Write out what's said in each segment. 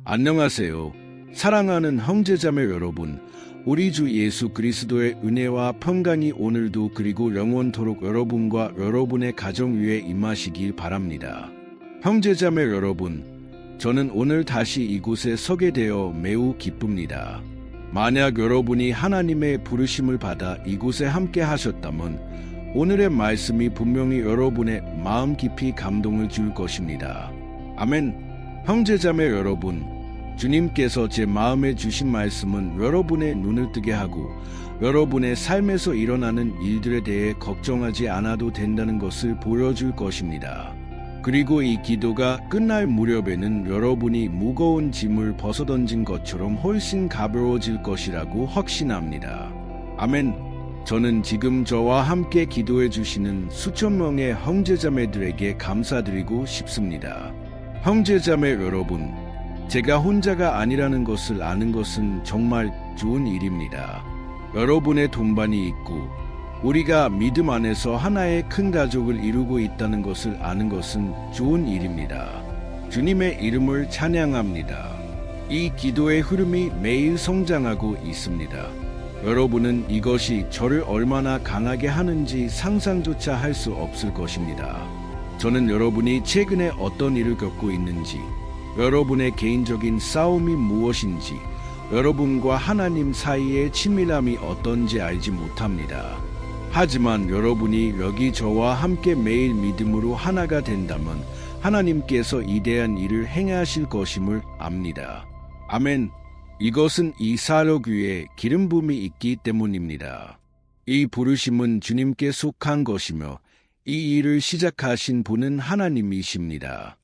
안녕하세요. 사랑하는 형제자매 여러분, 우리 주 예수 그리스도의 은혜와 평강이 오늘도 그리고 영원토록 여러분과 여러분의 가정 위에 임하시길 바랍니다. 형제자매 여러분, 저는 오늘 다시 이곳에 서게 되어 매우 기쁩니다. 만약 여러분이 하나님의 부르심을 받아 이곳에 함께 하셨다면 오늘의 말씀이 분명히 여러분의 마음 깊이 감동을 줄 것입니다. 아멘. 형제자매 여러분, 주님께서 제 마음에 주신 말씀은 여러분의 눈을 뜨게 하고 여러분의 삶에서 일어나는 일들에 대해 걱정하지 않아도 된다는 것을 보여줄 것입니다. 그리고 이 기도가 끝날 무렵에는 여러분이 무거운 짐을 벗어던진 것처럼 훨씬 가벼워질 것이라고 확신합니다. 아멘. 저는 지금 저와 함께 기도해 주시는 수천 명의 형제자매들에게 감사드리고 싶습니다. 형제자매 여러분, 제가 혼자가 아니라는 것을 아는 것은 정말 좋은 일입니다. 여러분의 동반이 있고 우리가 믿음 안에서 하나의 큰 가족을 이루고 있다는 것을 아는 것은 좋은 일입니다. 주님의 이름을 찬양합니다. 이 기도의 흐름이 매일 성장하고 있습니다. 여러분은 이것이 저를 얼마나 강하게 하는지 상상조차 할 수 없을 것입니다. 저는 여러분이 최근에 어떤 일을 겪고 있는지, 여러분의 개인적인 싸움이 무엇인지, 여러분과 하나님 사이의 친밀함이 어떤지 알지 못합니다. 하지만 여러분이 여기 저와 함께 매일 믿음으로 하나가 된다면 하나님께서 이대한 일을 행하실 것임을 압니다. 아멘. 이것은 이 사역 위에 기름 부음이 있기 때문입니다. 이 부르심은 주님께 속한 것이며 이 일을 시작하신 분은 하나님이십니다.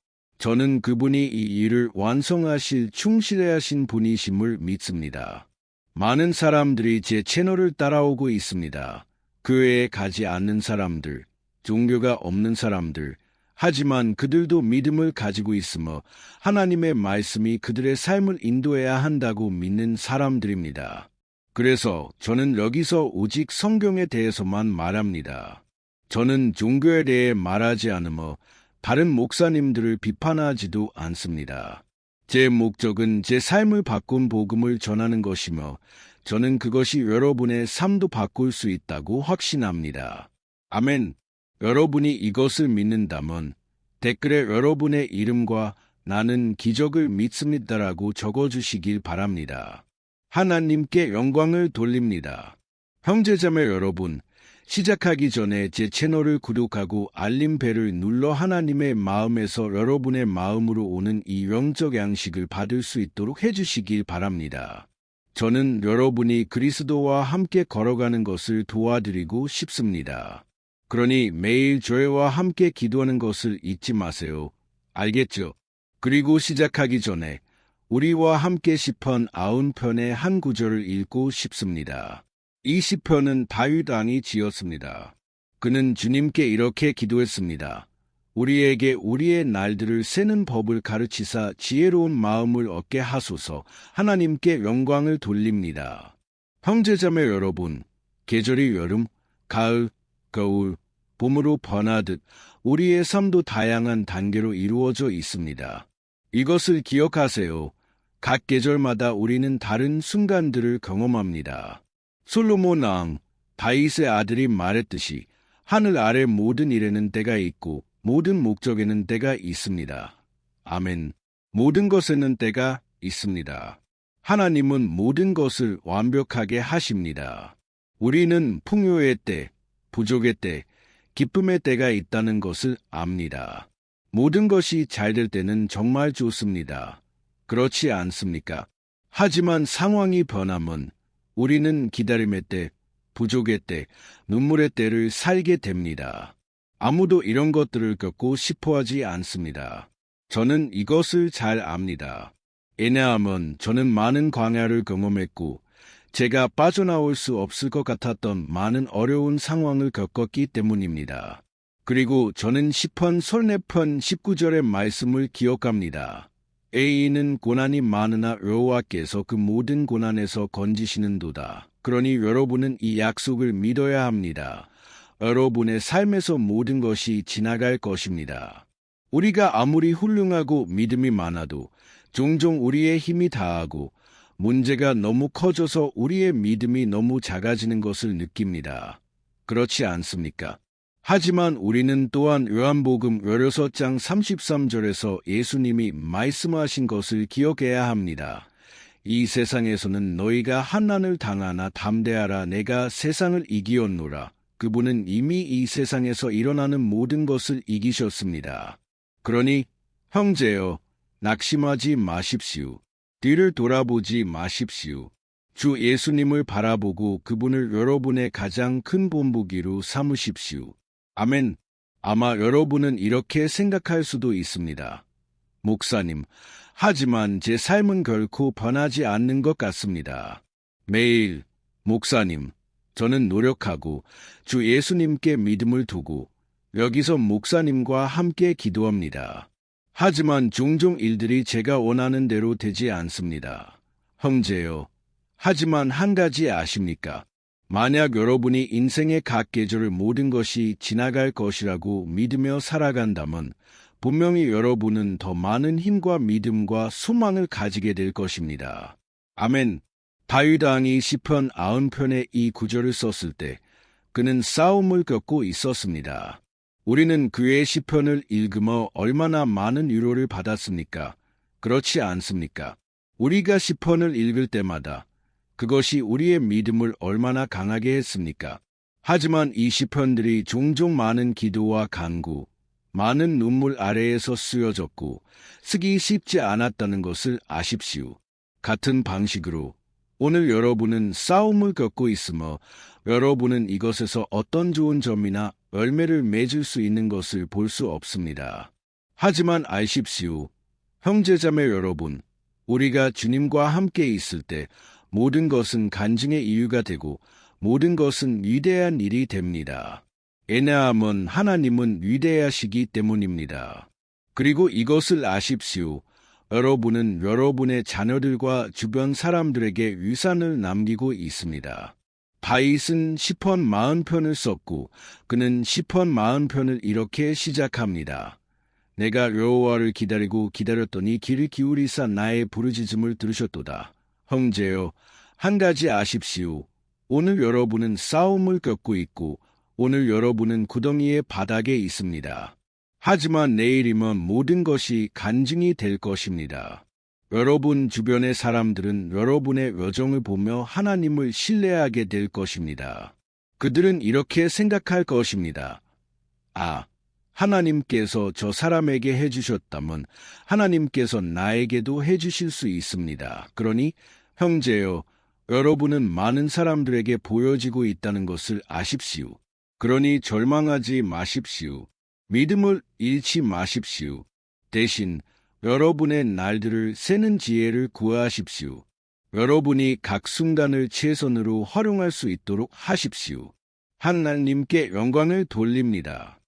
저는 그분이 이 일을 완성하실 충실해야 하신 분이심을 믿습니다. 많은 사람들이 제 채널을 따라오고 있습니다. 교회에 가지 않는 사람들, 종교가 없는 사람들, 하지만 그들도 믿음을 가지고 있으며 하나님의 말씀이 그들의 삶을 인도해야 한다고 믿는 사람들입니다. 그래서 저는 여기서 오직 성경에 대해서만 말합니다. 저는 종교에 대해 말하지 않으며 다른 목사님들을 비판하지도 않습니다. 제 목적은 제 삶을 바꾼 복음을 전하는 것이며 저는 그것이 여러분의 삶도 바꿀 수 있다고 확신합니다. 아멘. 여러분이 이것을 믿는다면 댓글에 여러분의 이름과 나는 기적을 믿습니다라고 적어주시길 바랍니다. 하나님께 영광을 돌립니다. 형제자매 여러분, 시작하기 전에 제 채널을 구독하고 알림벨을 눌러 하나님의 마음에서 여러분의 마음으로 오는 이 영적 양식을 받을 수 있도록 해주시길 바랍니다. 저는 여러분이 그리스도와 함께 걸어가는 것을 도와드리고 싶습니다. 그러니 매일 저와 함께 기도하는 것을 잊지 마세요. 알겠죠? 그리고 시작하기 전에 우리와 함께 시편 90편의 한 구절을 읽고 싶습니다. 이 시편은 다윗 왕이 지었습니다. 그는 주님께 이렇게 기도했습니다. 우리에게 우리의 날들을 세는 법을 가르치사 지혜로운 마음을 얻게 하소서. 하나님께 영광을 돌립니다. 형제자매 여러분, 계절이 여름, 가을, 겨울, 봄으로 변하듯 우리의 삶도 다양한 단계로 이루어져 있습니다. 이것을 기억하세요. 각 계절마다 우리는 다른 순간들을 경험합니다. 솔로몬 왕, 다윗의 아들이 말했듯이 하늘 아래 모든 일에는 때가 있고 모든 목적에는 때가 있습니다. 아멘. 모든 것에는 때가 있습니다. 하나님은 모든 것을 완벽하게 하십니다. 우리는 풍요의 때, 부족의 때, 기쁨의 때가 있다는 것을 압니다. 모든 것이 잘 될 때는 정말 좋습니다. 그렇지 않습니까? 하지만 상황이 변하면 우리는 기다림의 때, 부족의 때, 눈물의 때를 살게 됩니다. 아무도 이런 것들을 겪고 싶어하지 않습니다. 저는 이것을 잘 압니다. 왜냐하면 저는 많은 광야를 경험했고 제가 빠져나올 수 없을 것 같았던 많은 어려운 상황을 겪었기 때문입니다. 그리고 저는 시편 34편 19절의 말씀을 기억합니다. A는 고난이 많으나 여호와께서 그 모든 고난에서 건지시는도다. 그러니 여러분은 이 약속을 믿어야 합니다. 여러분의 삶에서 모든 것이 지나갈 것입니다. 우리가 아무리 훌륭하고 믿음이 많아도 종종 우리의 힘이 다하고 문제가 너무 커져서 우리의 믿음이 너무 작아지는 것을 느낍니다. 그렇지 않습니까? 하지만 우리는 또한 요한복음 16장 33절에서 예수님이 말씀하신 것을 기억해야 합니다. 이 세상에서는 너희가 환난을 당하나 담대하라. 내가 세상을 이기었노라. 그분은 이미 이 세상에서 일어나는 모든 것을 이기셨습니다. 그러니 형제여, 낙심하지 마십시오. 뒤를 돌아보지 마십시오. 주 예수님을 바라보고 그분을 여러분의 가장 큰 본보기로 삼으십시오. 아멘. 아마 여러분은 이렇게 생각할 수도 있습니다. 목사님, 하지만 제 삶은 결코 변하지 않는 것 같습니다. 매일, 목사님, 저는 노력하고 주 예수님께 믿음을 두고 여기서 목사님과 함께 기도합니다. 하지만 종종 일들이 제가 원하는 대로 되지 않습니다. 형제여, 하지만 한 가지 아십니까? 만약 여러분이 인생의 각 계절을 모든 것이 지나갈 것이라고 믿으며 살아간다면 분명히 여러분은 더 많은 힘과 믿음과 소망을 가지게 될 것입니다. 아멘. 다윗 왕이 시편 90편의 이 구절을 썼을 때 그는 싸움을 겪고 있었습니다. 우리는 그의 시편을 읽으며 얼마나 많은 위로를 받았습니까? 그렇지 않습니까? 우리가 시편을 읽을 때마다 그것이 우리의 믿음을 얼마나 강하게 했습니까? 하지만 이 시편들이 종종 많은 기도와 간구, 많은 눈물 아래에서 쓰여졌고 쓰기 쉽지 않았다는 것을 아십시오. 같은 방식으로 오늘 여러분은 싸움을 겪고 있으며 여러분은 이것에서 어떤 좋은 점이나 열매를 맺을 수 있는 것을 볼 수 없습니다. 하지만 아십시오. 형제자매 여러분, 우리가 주님과 함께 있을 때 모든 것은 간증의 이유가 되고 모든 것은 위대한 일이 됩니다. 왜냐하면 하나님은 위대하시기 때문입니다. 그리고 이것을 아십시오. 여러분은 여러분의 자녀들과 주변 사람들에게 유산을 남기고 있습니다. 다윗은 시편 40편을 썼고 그는 시편 40편을 이렇게 시작합니다. 내가 여호와를 기다리고 기다렸더니 귀를 기울이사 나의 부르짖음을 들으셨도다. 형제여, 한 가지 아십시오. 오늘 여러분은 싸움을 겪고 있고 오늘 여러분은 구덩이의 바닥에 있습니다. 하지만 내일이면 모든 것이 간증이 될 것입니다. 여러분 주변의 사람들은 여러분의 여정을 보며 하나님을 신뢰하게 될 것입니다. 그들은 이렇게 생각할 것입니다. 아, 하나님께서 저 사람에게 해주셨다면 하나님께서 나에게도 해주실 수 있습니다. 그러니 형제여, 여러분은 많은 사람들에게 보여지고 있다는 것을 아십시오. 그러니 절망하지 마십시오. 믿음을 잃지 마십시오. 대신 여러분의 날들을 세는 지혜를 구하십시오. 여러분이 각 순간을 최선으로 활용할 수 있도록 하십시오. 하나님께 영광을 돌립니다.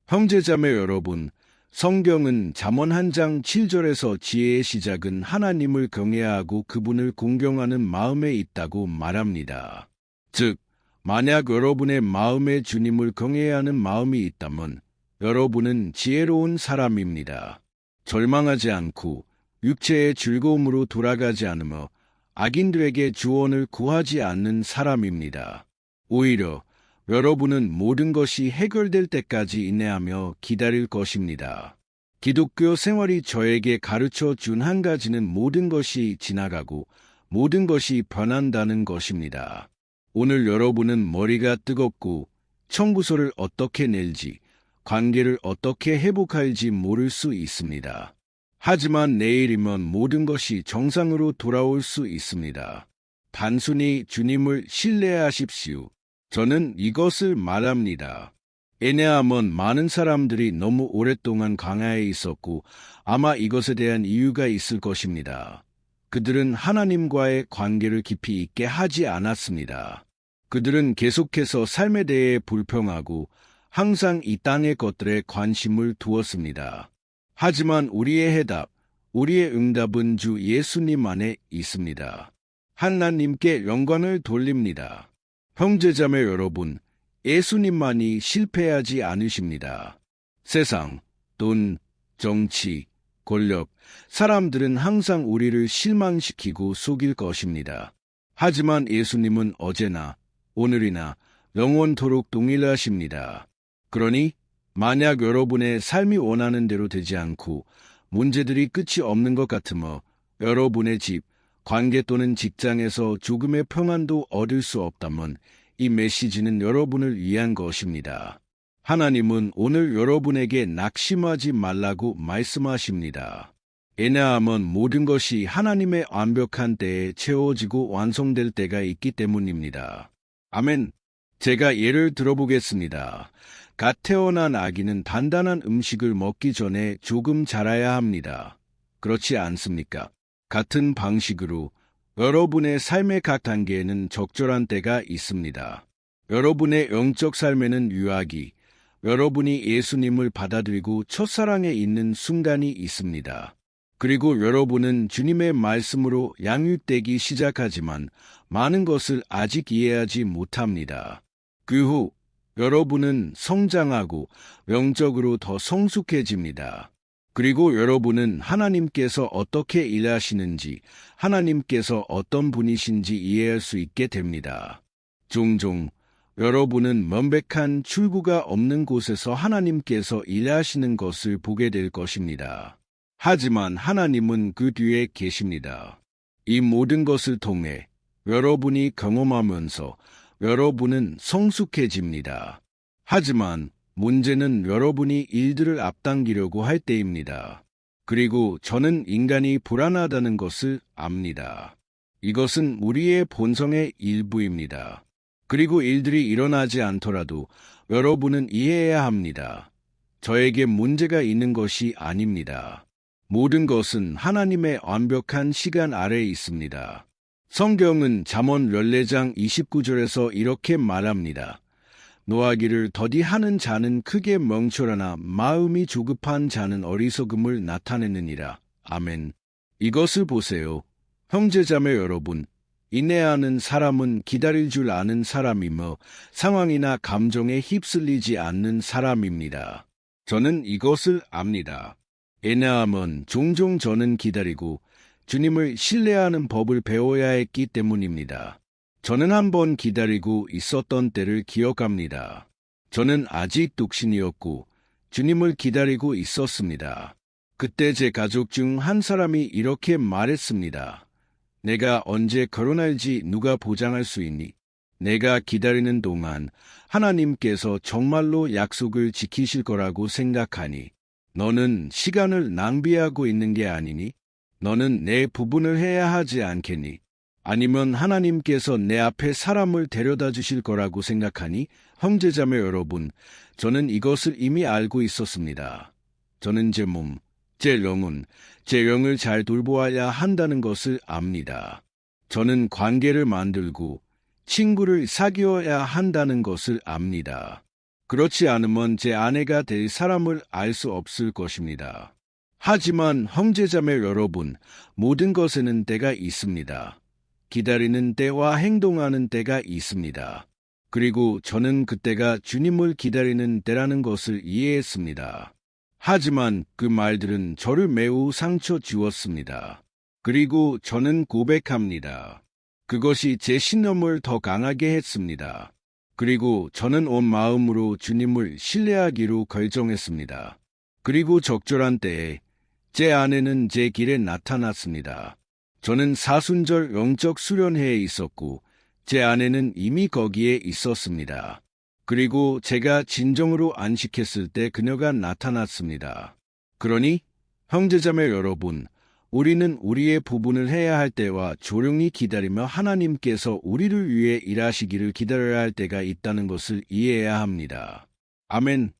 형제자매 여러분, 성경은 잠언 1장 7절에서 지혜의 시작은 하나님을 경외하고 그분을 공경하는 마음에 있다고 말합니다. 즉, 만약 여러분의 마음에 주님을 경외하는 마음이 있다면 여러분은 지혜로운 사람입니다. 절망하지 않고 육체의 즐거움으로 돌아가지 않으며 악인들에게 주원을 구하지 않는 사람입니다. 오히려 여러분은 모든 것이 해결될 때까지 인내하며 기다릴 것입니다. 기독교 생활이 저에게 가르쳐 준 한 가지는 모든 것이 지나가고 모든 것이 변한다는 것입니다. 오늘 여러분은 머리가 뜨겁고 청구서를 어떻게 낼지, 관계를 어떻게 회복할지 모를 수 있습니다. 하지만 내일이면 모든 것이 정상으로 돌아올 수 있습니다. 단순히 주님을 신뢰하십시오. 저는 이것을 말합니다. 왜냐하면 많은 사람들이 너무 오랫동안 광야에 있었고 아마 이것에 대한 이유가 있을 것입니다. 그들은 하나님과의 관계를 깊이 있게 하지 않았습니다. 그들은 계속해서 삶에 대해 불평하고 항상 이 땅의 것들에 관심을 두었습니다. 하지만 우리의 해답, 우리의 응답은 주 예수님 안에 있습니다. 하나님께 영광을 돌립니다. 형제자매 여러분, 예수님만이 실패하지 않으십니다. 세상, 돈, 정치, 권력, 사람들은 항상 우리를 실망시키고 속일 것입니다. 하지만 예수님은 어제나 오늘이나 영원토록 동일하십니다. 그러니 만약 여러분의 삶이 원하는 대로 되지 않고 문제들이 끝이 없는 것 같으며 여러분의 집, 관계 또는 직장에서 조금의 평안도 얻을 수 없다면 이 메시지는 여러분을 위한 것입니다. 하나님은 오늘 여러분에게 낙심하지 말라고 말씀하십니다. 왜냐하면 모든 것이 하나님의 완벽한 때에 채워지고 완성될 때가 있기 때문입니다. 아멘. 제가 예를 들어보겠습니다. 갓 태어난 아기는 단단한 음식을 먹기 전에 조금 자라야 합니다. 그렇지 않습니까? 같은 방식으로 여러분의 삶의 각 단계에는 적절한 때가 있습니다. 여러분의 영적 삶에는 유아기, 여러분이 예수님을 받아들이고 첫사랑에 있는 순간이 있습니다. 그리고 여러분은 주님의 말씀으로 양육되기 시작하지만 많은 것을 아직 이해하지 못합니다. 그 후 여러분은 성장하고 영적으로 더 성숙해집니다. 그리고 여러분은 하나님께서 어떻게 일하시는지, 하나님께서 어떤 분이신지 이해할 수 있게 됩니다. 종종 여러분은 명백한 출구가 없는 곳에서 하나님께서 일하시는 것을 보게 될 것입니다. 하지만 하나님은 그 뒤에 계십니다. 이 모든 것을 통해 여러분이 경험하면서 여러분은 성숙해집니다. 하지만 문제는 여러분이 일들을 앞당기려고 할 때입니다. 그리고 저는 인간이 불안하다는 것을 압니다. 이것은 우리의 본성의 일부입니다. 그리고 일들이 일어나지 않더라도 여러분은 이해해야 합니다. 저에게 문제가 있는 것이 아닙니다. 모든 것은 하나님의 완벽한 시간 아래에 있습니다. 성경은 잠언 14장 29절에서 이렇게 말합니다. 노하기를 더디하는 자는 크게 멍청하나 마음이 조급한 자는 어리석음을 나타내느니라. 아멘. 이것을 보세요. 형제자매 여러분, 인내하는 사람은 기다릴 줄 아는 사람이며 상황이나 감정에 휩쓸리지 않는 사람입니다. 저는 이것을 압니다. 왜냐하면 종종 저는 기다리고 주님을 신뢰하는 법을 배워야 했기 때문입니다. 저는 한번 기다리고 있었던 때를 기억합니다. 저는 아직 독신이었고 주님을 기다리고 있었습니다. 그때 제 가족 중 한 사람이 이렇게 말했습니다. 내가 언제 결혼할지 누가 보장할 수 있니? 내가 기다리는 동안 하나님께서 정말로 약속을 지키실 거라고 생각하니? 너는 시간을 낭비하고 있는 게 아니니? 너는 내 부분을 해야 하지 않겠니? 아니면 하나님께서 내 앞에 사람을 데려다 주실 거라고 생각하니? 형제자매 여러분, 저는 이것을 이미 알고 있었습니다. 저는 제 몸, 제 영혼, 제 영을 잘 돌보아야 한다는 것을 압니다. 저는 관계를 만들고 친구를 사귀어야 한다는 것을 압니다. 그렇지 않으면 제 아내가 될 사람을 알 수 없을 것입니다. 하지만 형제자매 여러분, 모든 것에는 때가 있습니다. 기다리는 때와 행동하는 때가 있습니다. 그리고 저는 그때가 주님을 기다리는 때라는 것을 이해했습니다. 하지만 그 말들은 저를 매우 상처 주었습니다. 그리고 저는 고백합니다. 그것이 제 신념을 더 강하게 했습니다. 그리고 저는 온 마음으로 주님을 신뢰하기로 결정했습니다. 그리고 적절한 때에 제 아내는 제 길에 나타났습니다. 저는 사순절 영적 수련회에 있었고 제 아내는 이미 거기에 있었습니다. 그리고 제가 진정으로 안식했을 때 그녀가 나타났습니다. 그러니 형제자매 여러분, 우리는 우리의 부분을 해야 할 때와 조용히 기다리며 하나님께서 우리를 위해 일하시기를 기다려야 할 때가 있다는 것을 이해해야 합니다. 아멘.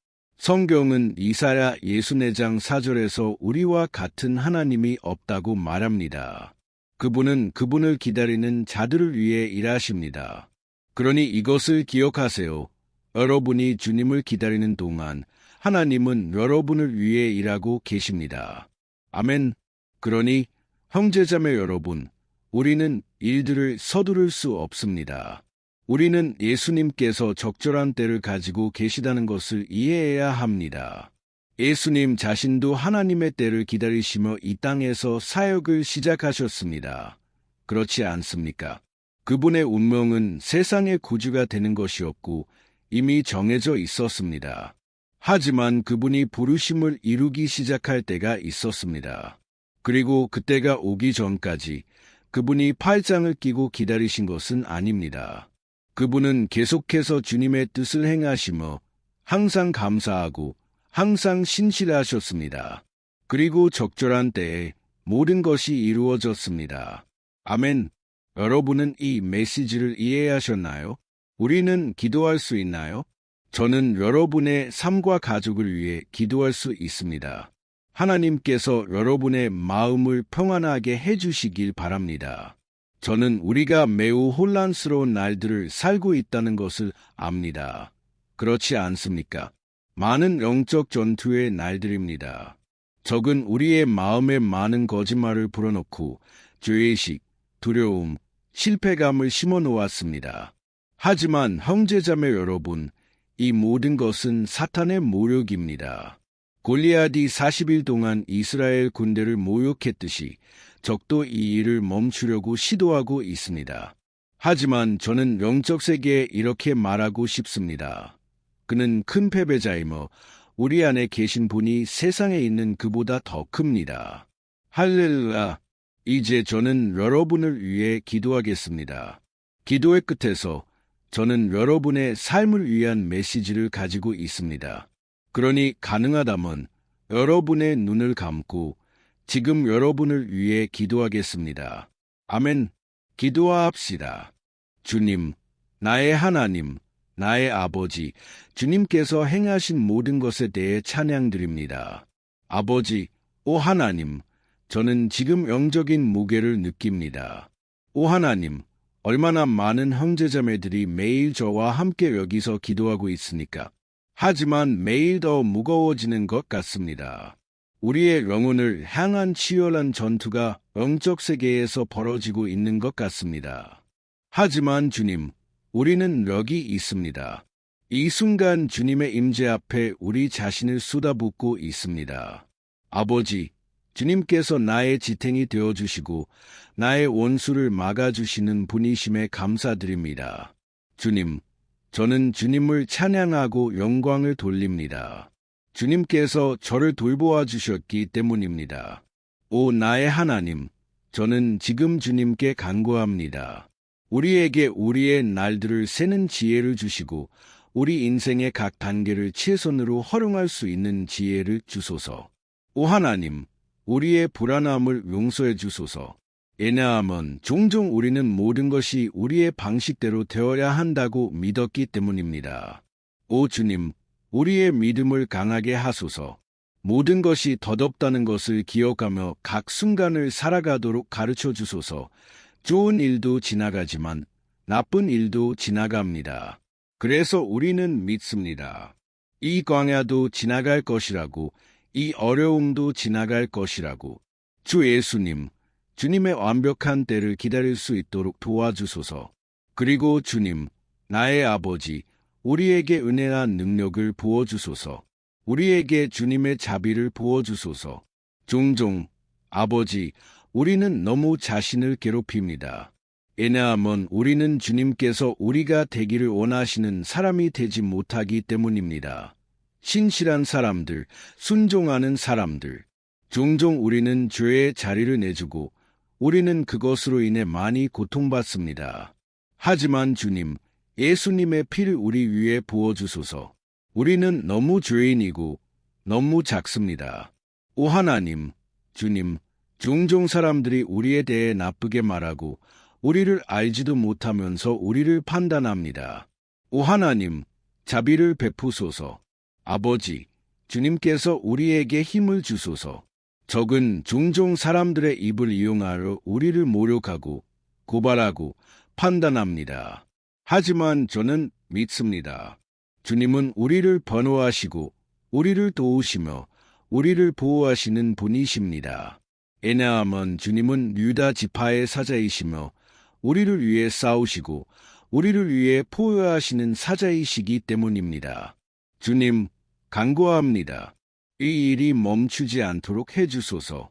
성경은 이사야 64장 4절에서 우리와 같은 하나님이 없다고 말합니다. 그분은 그분을 기다리는 자들을 위해 일하십니다. 그러니 이것을 기억하세요. 여러분이 주님을 기다리는 동안 하나님은 여러분을 위해 일하고 계십니다. 아멘. 그러니 형제자매 여러분, 우리는 일들을 서두를 수 없습니다. 우리는 예수님께서 적절한 때를 가지고 계시다는 것을 이해해야 합니다. 예수님 자신도 하나님의 때를 기다리시며 이 땅에서 사역을 시작하셨습니다. 그렇지 않습니까? 그분의 운명은 세상의 구주가 되는 것이었고 이미 정해져 있었습니다. 하지만 그분이 부르심을 이루기 시작할 때가 있었습니다. 그리고 그때가 오기 전까지 그분이 팔짱을 끼고 기다리신 것은 아닙니다. 그분은 계속해서 주님의 뜻을 행하시며 항상 감사하고 항상 신실하셨습니다. 그리고 적절한 때에 모든 것이 이루어졌습니다. 아멘. 여러분은 이 메시지를 이해하셨나요? 우리는 기도할 수 있나요? 저는 여러분의 삶과 가족을 위해 기도할 수 있습니다. 하나님께서 여러분의 마음을 평안하게 해주시길 바랍니다. 저는 우리가 매우 혼란스러운 날들을 살고 있다는 것을 압니다. 그렇지 않습니까? 많은 영적 전투의 날들입니다. 적은 우리의 마음에 많은 거짓말을 불어넣고 죄의식, 두려움, 실패감을 심어 놓았습니다. 하지만 형제자매 여러분, 이 모든 것은 사탄의 모욕입니다. 골리앗이 40일 동안 이스라엘 군대를 모욕했듯이 적도 이 일을 멈추려고 시도하고 있습니다. 하지만 저는 영적 세계에 이렇게 말하고 싶습니다. 그는 큰 패배자이며 우리 안에 계신 분이 세상에 있는 그보다 더 큽니다. 할렐루야! 이제 저는 여러분을 위해 기도하겠습니다. 기도의 끝에서 저는 여러분의 삶을 위한 메시지를 가지고 있습니다. 그러니 가능하다면 여러분의 눈을 감고 지금 여러분을 위해 기도하겠습니다. 아멘. 기도합시다. 주님, 나의 하나님, 나의 아버지, 주님께서 행하신 모든 것에 대해 찬양드립니다. 아버지, 오 하나님, 저는 지금 영적인 무게를 느낍니다. 오 하나님, 얼마나 많은 형제자매들이 매일 저와 함께 여기서 기도하고 있으니까. 하지만 매일 더 무거워지는 것 같습니다. 우리의 영혼을 향한 치열한 전투가 영적 세계에서 벌어지고 있는 것 같습니다. 하지만 주님, 우리는 여기 있습니다. 이 순간 주님의 임재 앞에 우리 자신을 쏟아붓고 있습니다. 아버지, 주님께서 나의 지탱이 되어주시고 나의 원수를 막아주시는 분이심에 감사드립니다. 주님, 저는 주님을 찬양하고 영광을 돌립니다. 주님께서 저를 돌보아 주셨기 때문입니다. 오 나의 하나님, 저는 지금 주님께 간구합니다. 우리에게 우리의 날들을 세는 지혜를 주시고 우리 인생의 각 단계를 최선으로 활용할 수 있는 지혜를 주소서. 오 하나님, 우리의 불안함을 용서해 주소서. 왜냐하면 종종 우리는 모든 것이 우리의 방식대로 되어야 한다고 믿었기 때문입니다. 오 주님, 우리의 믿음을 강하게 하소서. 모든 것이 덧없다는 것을 기억하며 각 순간을 살아가도록 가르쳐 주소서. 좋은 일도 지나가지만 나쁜 일도 지나갑니다. 그래서 우리는 믿습니다. 이 광야도 지나갈 것이라고, 이 어려움도 지나갈 것이라고. 주 예수님, 주님의 완벽한 때를 기다릴 수 있도록 도와주소서. 그리고 주님, 나의 아버지, 우리에게 은혜와 능력을 부어주소서. 우리에게 주님의 자비를 부어주소서. 종종, 아버지, 우리는 너무 자신을 괴롭힙니다. 왜냐하면 우리는 주님께서 우리가 되기를 원하시는 사람이 되지 못하기 때문입니다. 신실한 사람들, 순종하는 사람들. 종종 우리는 죄의 자리를 내주고 우리는 그것으로 인해 많이 고통받습니다. 하지만 주님, 예수님의 피를 우리 위에 부어주소서. 우리는 너무 죄인이고 너무 작습니다. 오 하나님, 주님, 종종 사람들이 우리에 대해 나쁘게 말하고 우리를 알지도 못하면서 우리를 판단합니다. 오 하나님, 자비를 베푸소서. 아버지, 주님께서 우리에게 힘을 주소서. 적은 종종 사람들의 입을 이용하여 우리를 모욕하고 고발하고 판단합니다. 하지만 저는 믿습니다. 주님은 우리를 번호하시고 우리를 도우시며 우리를 보호하시는 분이십니다. 왜냐하면 주님은 유다 지파의 사자이시며 우리를 위해 싸우시고 우리를 위해 포효하시는 사자이시기 때문입니다. 주님, 간구합니다. 이 일이 멈추지 않도록 해주소서.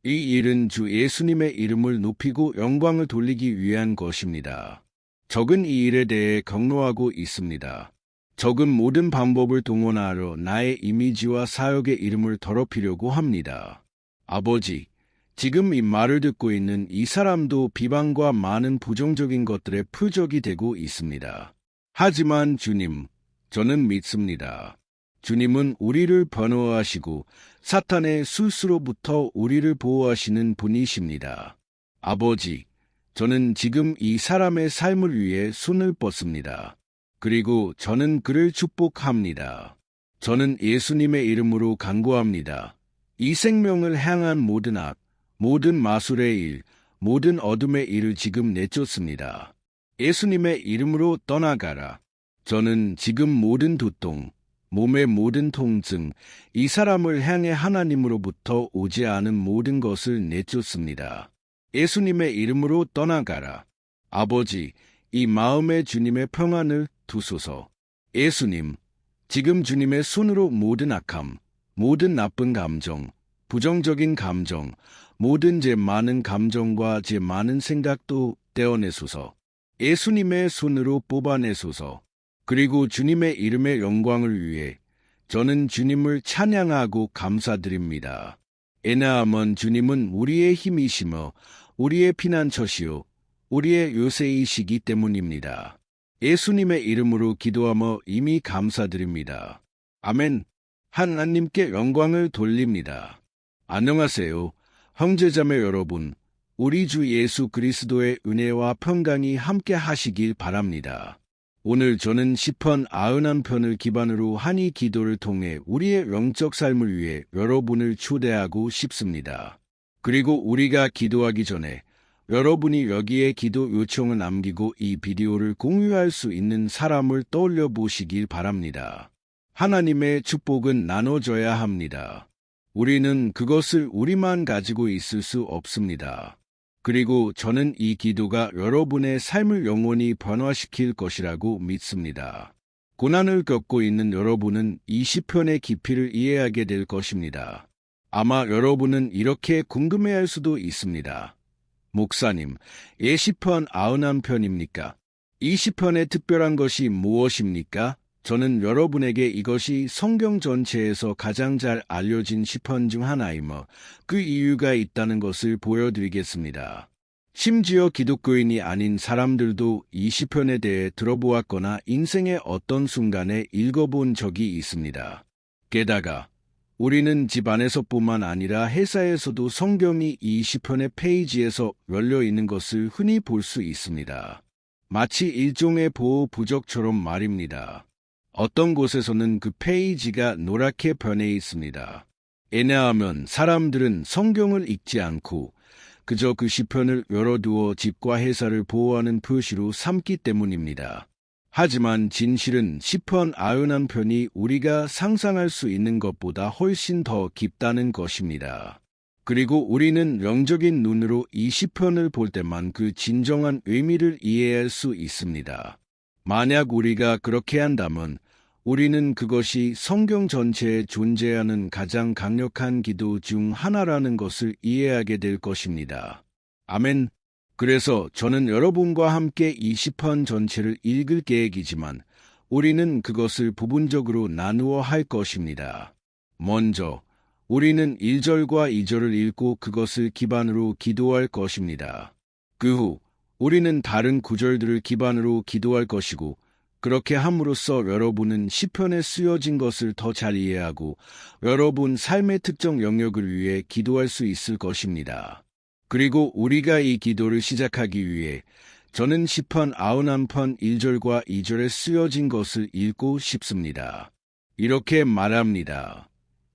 이 일은 주 예수님의 이름을 높이고 영광을 돌리기 위한 것입니다. 적은 이 일에 대해 경로하고 있습니다. 적은 모든 방법을 동원하여 나의 이미지와 사역의 이름을 더럽히려고 합니다. 아버지, 지금 이 말을 듣고 있는 이 사람도 비방과 많은 부정적인 것들의 표적이 되고 있습니다. 하지만 주님, 저는 믿습니다. 주님은 우리를 변호하시고 사탄의 술수로부터 우리를 보호하시는 분이십니다. 아버지, 저는 지금 이 사람의 삶을 위해 손을 뻗습니다. 그리고 저는 그를 축복합니다. 저는 예수님의 이름으로 간구합니다. 이 생명을 향한 모든 악, 모든 마술의 일, 모든 어둠의 일을 지금 내쫓습니다. 예수님의 이름으로 떠나가라. 저는 지금 모든 두통, 몸의 모든 통증, 이 사람을 향해 하나님으로부터 오지 않은 모든 것을 내쫓습니다. 예수님의 이름으로 떠나가라. 아버지, 이 마음에 주님의 평안을 두소서. 예수님, 지금 주님의 손으로 모든 악함, 모든 나쁜 감정, 부정적인 감정, 모든 제 많은 감정과 제 많은 생각도 떼어내소서. 예수님의 손으로 뽑아내소서. 그리고 주님의 이름의 영광을 위해 저는 주님을 찬양하고 감사드립니다. 왜냐하면 주님은 우리의 힘이시며 우리의 피난처시요 우리의 요새이시기 때문입니다. 예수님의 이름으로 기도하며 이미 감사드립니다. 아멘. 하나님께 영광을 돌립니다. 안녕하세요. 형제자매 여러분, 우리 주 예수 그리스도의 은혜와 평강이 함께 하시길 바랍니다. 오늘 저는 시편 91편을 기반으로 한 이 기도를 통해 우리의 영적 삶을 위해 여러분을 초대하고 싶습니다. 그리고 우리가 기도하기 전에 여러분이 여기에 기도 요청을 남기고 이 비디오를 공유할 수 있는 사람을 떠올려 보시길 바랍니다. 하나님의 축복은 나눠져야 합니다. 우리는 그것을 우리만 가지고 있을 수 없습니다. 그리고 저는 이 기도가 여러분의 삶을 영원히 변화시킬 것이라고 믿습니다. 고난을 겪고 있는 여러분은 이 시편의 깊이를 이해하게 될 것입니다. 아마 여러분은 이렇게 궁금해할 수도 있습니다. 목사님, 예 시편 91편입니까? 이 시편의 특별한 것이 무엇입니까? 저는 여러분에게 이것이 성경 전체에서 가장 잘 알려진 시편 중 하나이며 그 이유가 있다는 것을 보여드리겠습니다. 심지어 기독교인이 아닌 사람들도 이 시편에 대해 들어보았거나 인생의 어떤 순간에 읽어본 적이 있습니다. 게다가 우리는 집안에서뿐만 아니라 회사에서도 성경이 이 시편의 페이지에서 열려 있는 것을 흔히 볼 수 있습니다. 마치 일종의 보호 부적처럼 말입니다. 어떤 곳에서는 그 페이지가 노랗게 변해 있습니다. 왜냐하면 사람들은 성경을 읽지 않고 그저 그 시편을 열어두어 집과 회사를 보호하는 표시로 삼기 때문입니다. 하지만 진실은 시편 91편이 우리가 상상할 수 있는 것보다 훨씬 더 깊다는 것입니다. 그리고 우리는 영적인 눈으로 이 시편을 볼 때만 그 진정한 의미를 이해할 수 있습니다. 만약 우리가 그렇게 한다면 우리는 그것이 성경 전체에 존재하는 가장 강력한 기도 중 하나라는 것을 이해하게 될 것입니다. 아멘. 그래서 저는 여러분과 함께 이 시편 전체를 읽을 계획이지만 우리는 그것을 부분적으로 나누어 할 것입니다. 먼저 우리는 1절과 2절을 읽고 그것을 기반으로 기도할 것입니다. 그 후 우리는 다른 구절들을 기반으로 기도할 것이고 그렇게 함으로써 여러분은 시편에 쓰여진 것을 더 잘 이해하고 여러분 삶의 특정 영역을 위해 기도할 수 있을 것입니다. 그리고 우리가 이 기도를 시작하기 위해 저는 시편 91편 1절과 2절에 쓰여진 것을 읽고 싶습니다. 이렇게 말합니다.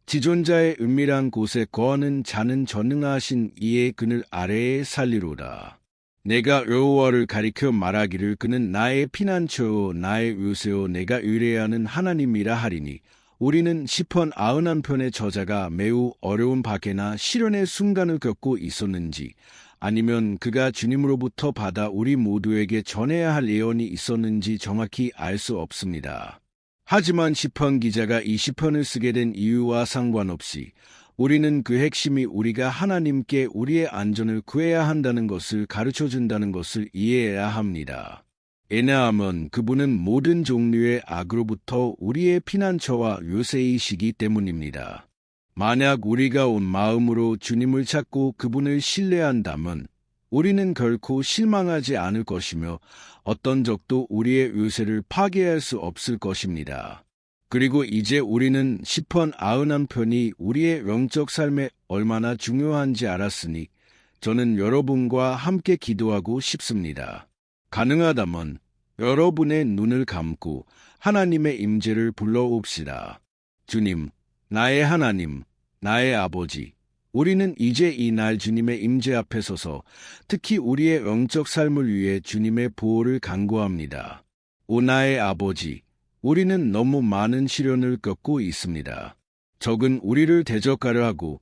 지존자의 은밀한 곳에 거하는 자는 전능하신 이의 그늘 아래에 살리로다. 내가 여호와를 가리켜 말하기를 그는 나의 피난처요 나의 요새요 내가 의뢰하는 하나님이라 하리니 우리는 시편 91편의 저자가 매우 어려운 박해나 시련의 순간을 겪고 있었는지 아니면 그가 주님으로부터 받아 우리 모두에게 전해야 할 예언이 있었는지 정확히 알 수 없습니다. 하지만 시편 기자가 이 시편을 쓰게 된 이유와 상관없이 우리는 그 핵심이 우리가 하나님께 우리의 안전을 구해야 한다는 것을 가르쳐준다는 것을 이해해야 합니다. 왜냐하면 그분은 모든 종류의 악으로부터 우리의 피난처와 요새이시기 때문입니다. 만약 우리가 온 마음으로 주님을 찾고 그분을 신뢰한다면 우리는 결코 실망하지 않을 것이며 어떤 적도 우리의 요새를 파괴할 수 없을 것입니다. 그리고 이제 우리는 시편 91편이 우리의 영적 삶에 얼마나 중요한지 알았으니 저는 여러분과 함께 기도하고 싶습니다. 가능하다면 여러분의 눈을 감고 하나님의 임재를 불러옵시다. 주님, 나의 하나님, 나의 아버지, 우리는 이제 이 날 주님의 임재 앞에 서서 특히 우리의 영적 삶을 위해 주님의 보호를 간구합니다. 오 나의 아버지, 우리는 너무 많은 시련을 겪고 있습니다. 적은 우리를 대적하려 하고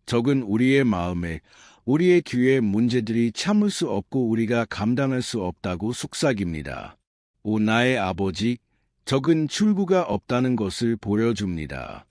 적은 우리의 마음에 우리의 귀에 문제들이 참을 수 없고 우리가 감당할 수 없다고 속삭입니다. 오 나의 아버지, 적은 출구가 없다는 것을 보여줍니다.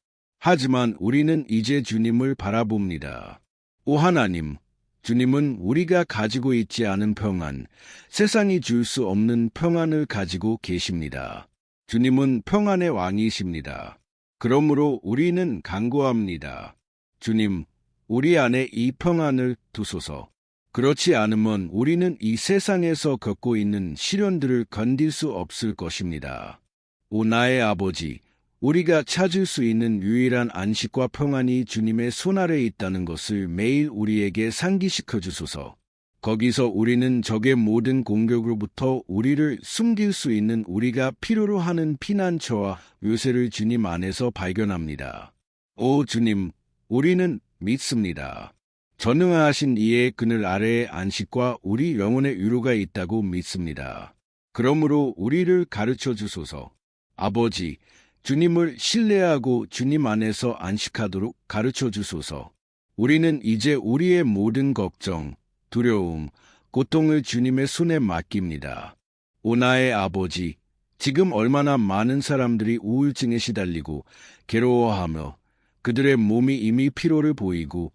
하지만 우리는 이제 주님을 바라봅니다. 오 하나님, 주님은 우리가 가지고 있지 않은 평안, 세상이 줄 수 없는 평안을 가지고 계십니다. 주님은 평안의 왕이십니다. 그러므로 우리는 간구합니다. 주님, 우리 안에 이 평안을 두소서. 그렇지 않으면 우리는 이 세상에서 겪고 있는 시련들을 견딜 수 없을 것입니다. 오 나의 아버지, 우리가 찾을 수 있는 유일한 안식과 평안이 주님의 손아래에 있다는 것을 매일 우리에게 상기시켜 주소서. 거기서 우리는 적의 모든 공격으로부터 우리를 숨길 수 있는 우리가 필요로 하는 피난처와 요새를 주님 안에서 발견합니다. 오 주님, 우리는 믿습니다. 전능하신 이의 그늘 아래에 안식과 우리 영혼의 위로가 있다고 믿습니다. 그러므로 우리를 가르쳐 주소서. 아버지, 주님을 신뢰하고 주님 안에서 안식하도록 가르쳐 주소서. 우리는 이제 우리의 모든 걱정, 두려움, 고통을 주님의 손에 맡깁니다. 오 나의 아버지, 지금 얼마나 많은 사람들이 우울증에 시달리고 괴로워하며 그들의 몸이 이미 피로를 보이고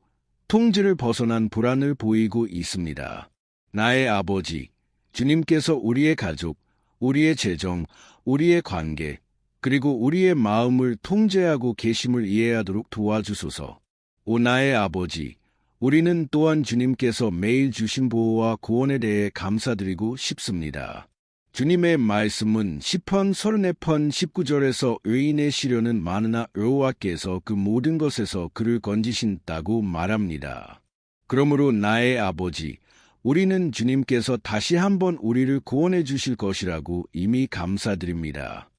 통제를 벗어난 불안을 보이고 있습니다. 나의 아버지, 주님께서 우리의 가족, 우리의 재정, 우리의 관계, 그리고 우리의 마음을 통제하고 계심을 이해하도록 도와주소서. 오 나의 아버지, 우리는 또한 주님께서 매일 주신 보호와 구원에 대해 감사드리고 싶습니다. 주님의 말씀은 시편 34편 19절에서 의인의 시련은 많으나 여호와께서 그 모든 것에서 그를 건지신다고 말합니다. 그러므로 나의 아버지, 우리는 주님께서 다시 한번 우리를 구원해 주실 것이라고 이미 감사드립니다.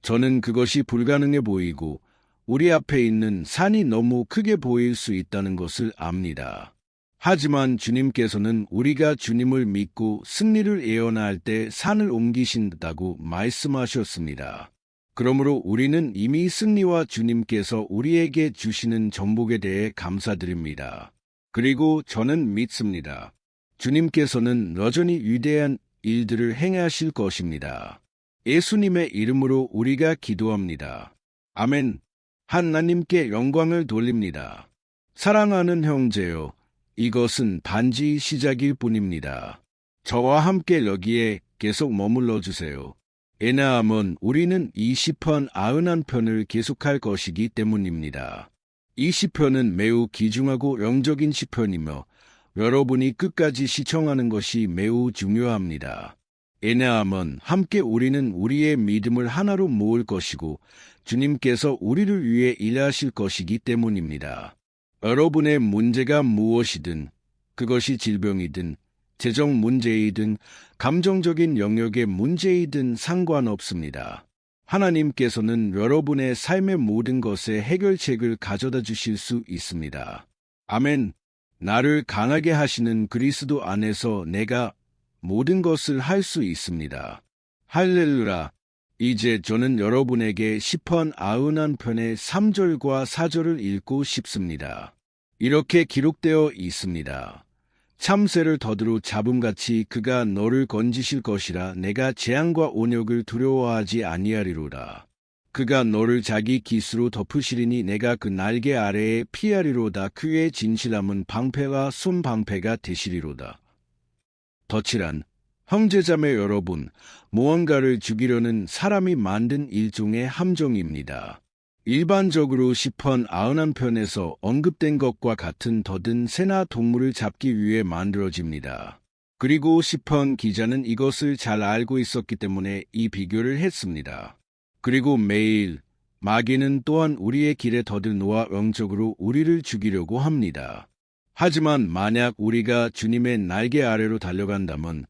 저는 그것이 불가능해 보이고 우리 앞에 있는 산이 너무 크게 보일 수 있다는 것을 압니다. 하지만 주님께서는 우리가 주님을 믿고 승리를 예언할 때 산을 옮기신다고 말씀하셨습니다. 그러므로 우리는 이미 승리와 주님께서 우리에게 주시는 정복에 대해 감사드립니다. 그리고 저는 믿습니다. 주님께서는 여전히 위대한 일들을 행하실 것입니다. 예수님의 이름으로 우리가 기도합니다. 아멘. 하나님께 영광을 돌립니다. 사랑하는 형제요, 이것은 단지 시작일 뿐입니다. 저와 함께 여기에 계속 머물러 주세요. 왜냐하면 우리는 이 시편 91편을 계속할 것이기 때문입니다. 이 시편은 매우 귀중하고 영적인 시편이며 여러분이 끝까지 시청하는 것이 매우 중요합니다. 왜냐하면 함께 우리는 우리의 믿음을 하나로 모을 것이고 주님께서 우리를 위해 일하실 것이기 때문입니다. 여러분의 문제가 무엇이든 그것이 질병이든 재정 문제이든 감정적인 영역의 문제이든 상관없습니다. 하나님께서는 여러분의 삶의 모든 것에 해결책을 가져다 주실 수 있습니다. 아멘. 나를 강하게 하시는 그리스도 안에서 내가 모든 것을 할 수 있습니다. 할렐루야. 이제 저는 여러분에게 시편 91편의 3절과 4절을 읽고 싶습니다. 이렇게 기록되어 있습니다. 참새를 더드로 잡음같이 그가 너를 건지실 것이라 내가 재앙과 온역을 두려워하지 아니하리로다. 그가 너를 자기 깃으로 덮으시리니 내가 그 날개 아래에 피하리로다. 그의 진실함은 방패와 손방패가 되시리로다. 덫이란 형제자매 여러분, 무언가를 죽이려는 사람이 만든 일종의 함정입니다. 일반적으로 시편 91편에서 언급된 것과 같은 덫은 새나 동물을 잡기 위해 만들어집니다. 그리고 시편 기자는 이것을 잘 알고 있었기 때문에 이 비교를 했습니다. 그리고 매일 마귀는 또한 우리의 길에 덫을 놓아 영적으로 우리를 죽이려고 합니다. 하지만 만약 우리가 주님의 날개 아래로 달려간다면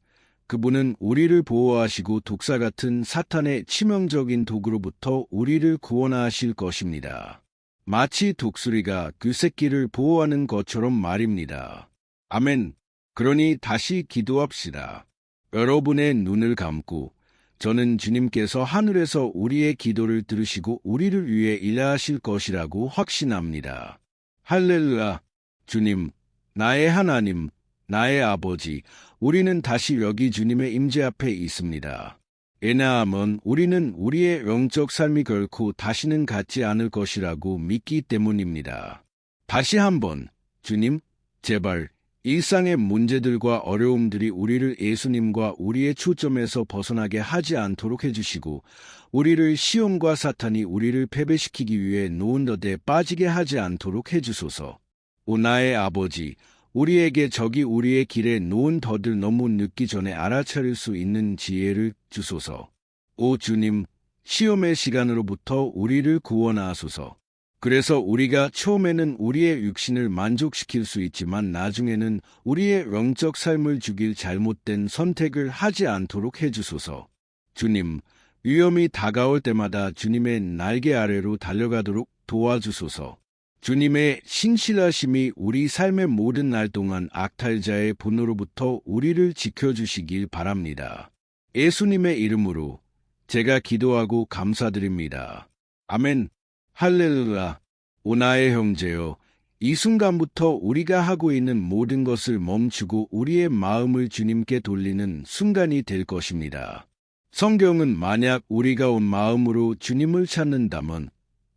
그분은 우리를 보호하시고 독사 같은 사탄의 치명적인 도구로부터 우리를 구원하실 것입니다. 마치 독수리가 그 새끼를 보호하는 것처럼 말입니다. 아멘. 그러니 다시 기도합시다. 여러분의 눈을 감고 저는 주님께서 하늘에서 우리의 기도를 들으시고 우리를 위해 일하실 것이라고 확신합니다. 할렐루야. 주님, 나의 하나님, 나의 아버지, 우리는 다시 여기 주님의 임재 앞에 있습니다. 왜냐하면 우리는 우리의 영적 삶이 결코 다시는 같지 않을 것이라고 믿기 때문입니다. 다시 한번, 주님, 제발 일상의 문제들과 어려움들이 우리를 예수님과 우리의 초점에서 벗어나게 하지 않도록 해주시고 우리를 시험과 사탄이 우리를 패배시키기 위해 놓은 덫에 빠지게 하지 않도록 해주소서. 오 나의 아버지, 우리에게 적이 우리의 길에 놓은 덫을 너무 늦기 전에 알아차릴 수 있는 지혜를 주소서. 오 주님, 시험의 시간으로부터 우리를 구원하소서. 그래서 우리가 처음에는 우리의 육신을 만족시킬 수 있지만 나중에는 우리의 영적 삶을 죽일 잘못된 선택을 하지 않도록 해주소서. 주님, 위험이 다가올 때마다 주님의 날개 아래로 달려가도록 도와주소서. 주님의 신실하심이 우리 삶의 모든 날 동안 악탈자의 분노로부터 우리를 지켜주시길 바랍니다. 예수님의 이름으로 제가 기도하고 감사드립니다. 아멘. 할렐루야. 오 나의 형제여, 이 순간부터 우리가 하고 있는 모든 것을 멈추고 우리의 마음을 주님께 돌리는 순간이 될 것입니다. 성경은 만약 우리가 온 마음으로 주님을 찾는다면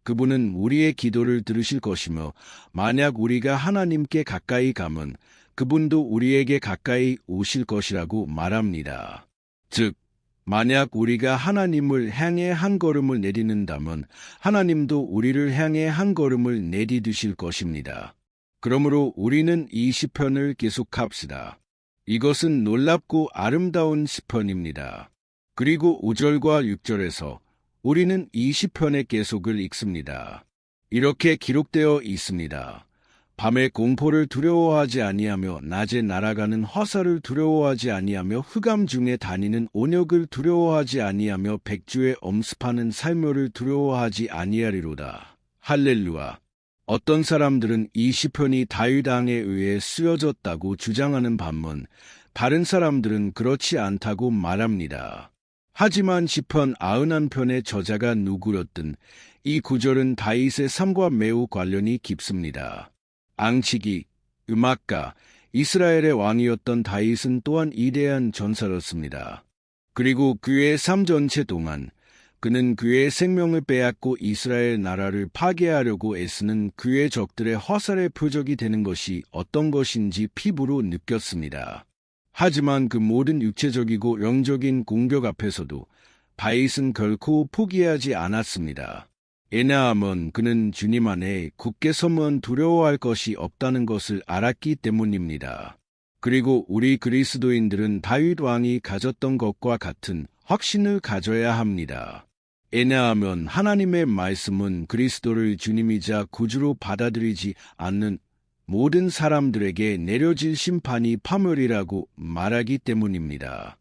그분은 우리의 기도를 들으실 것이며 만약 우리가 하나님께 가까이 가면 그분도 우리에게 가까이 오실 것이라고 말합니다. 즉, 만약 우리가 하나님을 향해 한 걸음을 내딛는다면 하나님도 우리를 향해 한 걸음을 내디디실 것입니다. 그러므로 우리는 이 시편을 계속합시다. 이것은 놀랍고 아름다운 시편입니다. 그리고 5절과 6절에서 우리는 이 시편의 계속을 읽습니다. 이렇게 기록되어 있습니다. 밤에 공포를 두려워하지 아니하며 낮에 날아가는 화살을 두려워하지 아니하며 흑암 중에 다니는 온역을 두려워하지 아니하며 백주에 엄습하는 살묘를 두려워하지 아니하리로다. 할렐루야. 어떤 사람들은 이 시편이 다윗 왕에 의해 쓰여졌다고 주장하는 반면 다른 사람들은 그렇지 않다고 말합니다. 하지만 시편 91편의 저자가 누구였든 이 구절은 다윗의 삶과 매우 관련이 깊습니다. 앙치기, 음악가, 이스라엘의 왕이었던 다윗은 또한 위대한 전사였습니다. 그리고 그의 삶 전체 동안 그는 그의 생명을 빼앗고 이스라엘 나라를 파괴하려고 애쓰는 그의 적들의 화살의 표적이 되는 것이 어떤 것인지 피부로 느꼈습니다. 하지만 그 모든 육체적이고 영적인 공격 앞에서도 다윗은 결코 포기하지 않았습니다. 왜냐하면 그는 주님 안에 굳게 서면 두려워할 것이 없다는 것을 알았기 때문입니다. 그리고 우리 그리스도인들은 다윗 왕이 가졌던 것과 같은 확신을 가져야 합니다. 왜냐하면 하나님의 말씀은 그리스도를 주님이자 구주로 받아들이지 않는 모든 사람들에게 내려질 심판이 파멸이라고 말하기 때문입니다.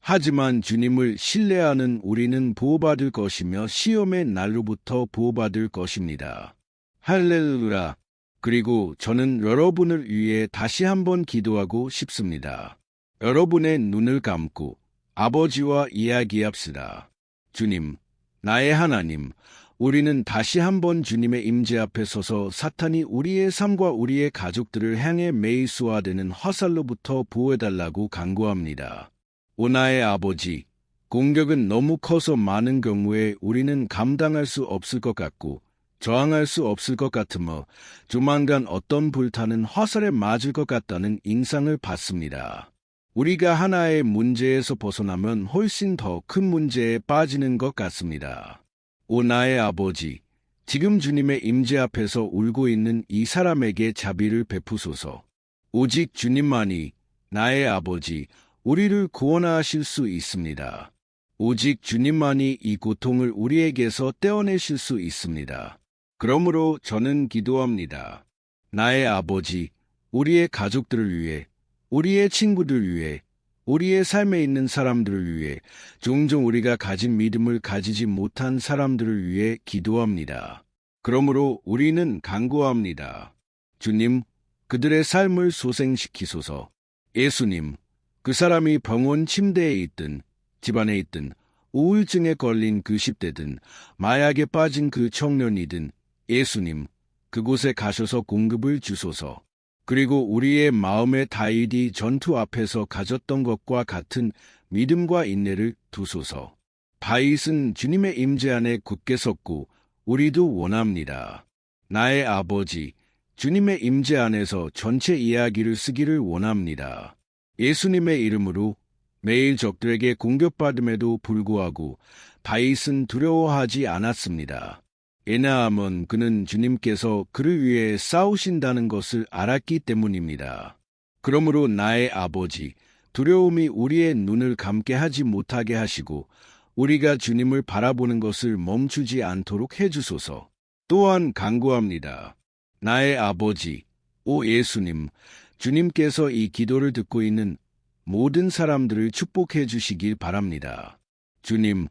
하지만 주님을 신뢰하는 우리는 보호받을 것이며 시험의 날로부터 보호받을 것입니다. 할렐루야. 그리고 저는 여러분을 위해 다시 한번 기도하고 싶습니다. 여러분의 눈을 감고 아버지와 이야기합시다. 주님, 나의 하나님, 우리는 다시 한번 주님의 임재 앞에 서서 사탄이 우리의 삶과 우리의 가족들을 향해 매일 쏘아대는 화살로부터 보호해달라고 간구합니다. 오 나의 아버지, 공격은 너무 커서 많은 경우에 우리는 감당할 수 없을 것 같고 저항할 수 없을 것 같으며 조만간 어떤 불타는 화살에 맞을 것 같다는 인상을 받습니다. 우리가 하나의 문제에서 벗어나면 훨씬 더 큰 문제에 빠지는 것 같습니다. 오 나의 아버지, 지금 주님의 임재 앞에서 울고 있는 이 사람에게 자비를 베푸소서. 오직 주님만이 나의 아버지, 우리를 구원하실 수 있습니다. 오직 주님만이 이 고통을 우리에게서 떼어내실 수 있습니다. 그러므로 저는 기도합니다. 나의 아버지, 우리의 가족들을 위해, 우리의 친구들 위해, 우리의 삶에 있는 사람들을 위해, 종종 우리가 가진 믿음을 가지지 못한 사람들을 위해 기도합니다. 그러므로 우리는 간구합니다. 주님, 그들의 삶을 소생시키소서. 예수님, 그 사람이 병원 침대에 있든, 집안에 있든, 우울증에 걸린 그 10대든, 마약에 빠진 그 청년이든, 예수님, 그곳에 가셔서 공급을 주소서. 그리고 우리의 마음의 다윗이 전투 앞에서 가졌던 것과 같은 믿음과 인내를 두소서. 다윗은 주님의 임재 안에 굳게 섰고 우리도 원합니다. 나의 아버지, 주님의 임재 안에서 전체 이야기를 쓰기를 원합니다. 예수님의 이름으로 매일 적들에게 공격받음에도 불구하고 다윗은 두려워하지 않았습니다. 왜냐하면 그는 주님께서 그를 위해 싸우신다는 것을 알았기 때문입니다. 그러므로 나의 아버지, 두려움이 우리의 눈을 감게 하지 못하게 하시고 우리가 주님을 바라보는 것을 멈추지 않도록 해주소서. 또한 간구합니다. 나의 아버지, 오 예수님, 주님께서 이 기도를 듣고 있는 모든 사람들을 축복해 주시길 바랍니다. 주님,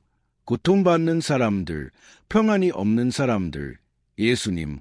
고통받는 사람들, 평안이 없는 사람들, 예수님,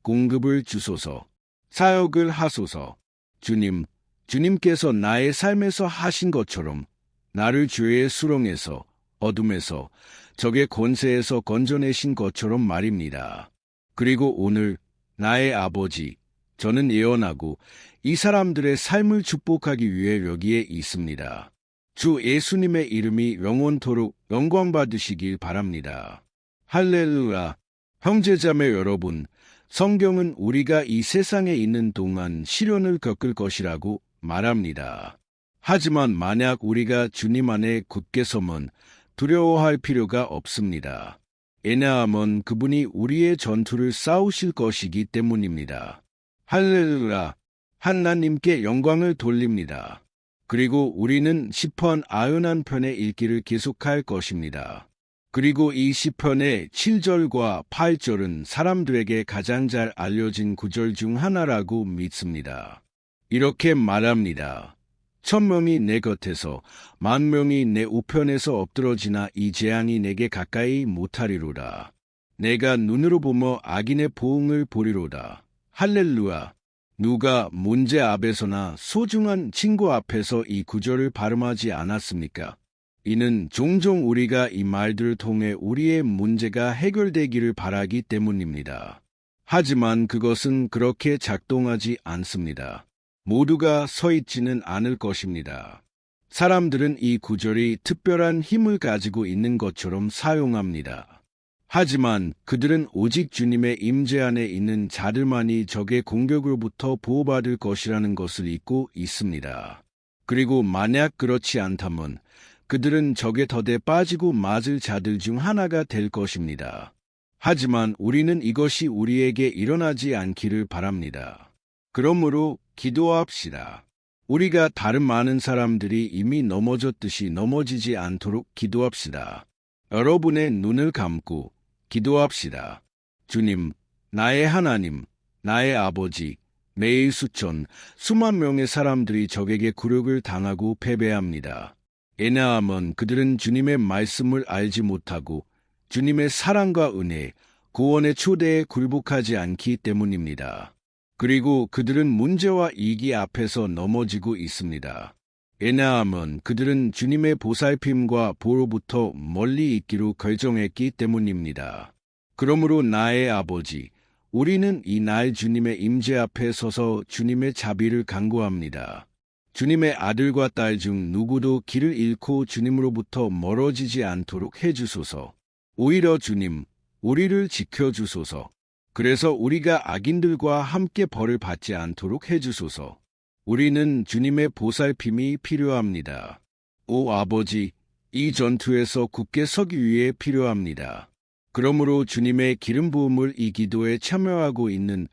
공급을 주소서, 사역을 하소서. 주님, 주님께서 나의 삶에서 하신 것처럼 나를 죄의 수렁에서, 어둠에서, 적의 권세에서 건져내신 것처럼 말입니다. 그리고 오늘 나의 아버지, 저는 예언하고 이 사람들의 삶을 축복하기 위해 여기에 있습니다. 주 예수님의 이름이 영원토록 영광받으시길 바랍니다. 할렐루야! 형제자매 여러분, 성경은 우리가 이 세상에 있는 동안 시련을 겪을 것이라고 말합니다. 하지만 만약 우리가 주님 안에 굳게 서면 두려워할 필요가 없습니다. 왜냐하면 그분이 우리의 전투를 싸우실 것이기 때문입니다. 할렐루야! 하나님께 영광을 돌립니다. 그리고 우리는 시편 91편의 읽기를 계속할 것입니다. 그리고 이 시편의 7절과 8절은 사람들에게 가장 잘 알려진 구절 중 하나라고 믿습니다. 이렇게 말합니다. 1000명이 내 곁에서 10,000명이 내 우편에서 엎드러지나 이 재앙이 내게 가까이 못하리로다. 내가 눈으로 보며 악인의 보응을 보리로다. 할렐루야! 누가 문제 앞에서나 소중한 친구 앞에서 이 구절을 발음하지 않았습니까? 이는 종종 우리가 이 말들을 통해 우리의 문제가 해결되기를 바라기 때문입니다. 하지만 그것은 그렇게 작동하지 않습니다. 모두가 서 있지는 않을 것입니다. 사람들은 이 구절이 특별한 힘을 가지고 있는 것처럼 사용합니다. 하지만 그들은 오직 주님의 임재 안에 있는 자들만이 적의 공격으로부터 보호받을 것이라는 것을 잊고 있습니다. 그리고 만약 그렇지 않다면 그들은 적의 덫에 빠지고 맞을 자들 중 하나가 될 것입니다. 하지만 우리는 이것이 우리에게 일어나지 않기를 바랍니다. 그러므로 기도합시다. 우리가 다른 많은 사람들이 이미 넘어졌듯이 넘어지지 않도록 기도합시다. 여러분의 눈을 감고 기도합시다. 주님, 나의 하나님, 나의 아버지, 매일 수만 명의 사람들이 적에게 굴욕을 당하고 패배합니다. 왜냐하면 그들은 주님의 말씀을 알지 못하고 주님의 사랑과 은혜, 구원의 초대에 굴복하지 않기 때문입니다. 그리고 그들은 문제와 이기 앞에서 넘어지고 있습니다. 왜냐하면 그들은 주님의 보살핌과 보로부터 멀리 있기로 결정했기 때문입니다. 그러므로 나의 아버지, 우리는 이 날 주님의 임재 앞에 서서 주님의 자비를 간구합니다. 주님의 아들과 딸 중 누구도 길을 잃고 주님으로부터 멀어지지 않도록 해주소서. 오히려 주님, 우리를 지켜주소서. 그래서 우리가 악인들과 함께 벌을 받지 않도록 해주소서. 우리는 주님의 보살핌이 필요합니다. 오 아버지, 이 전투에서 굳게 서기 위해 필요합니다. 그러므로 주님의 기름 부음을 이 기도에 참여하고 있는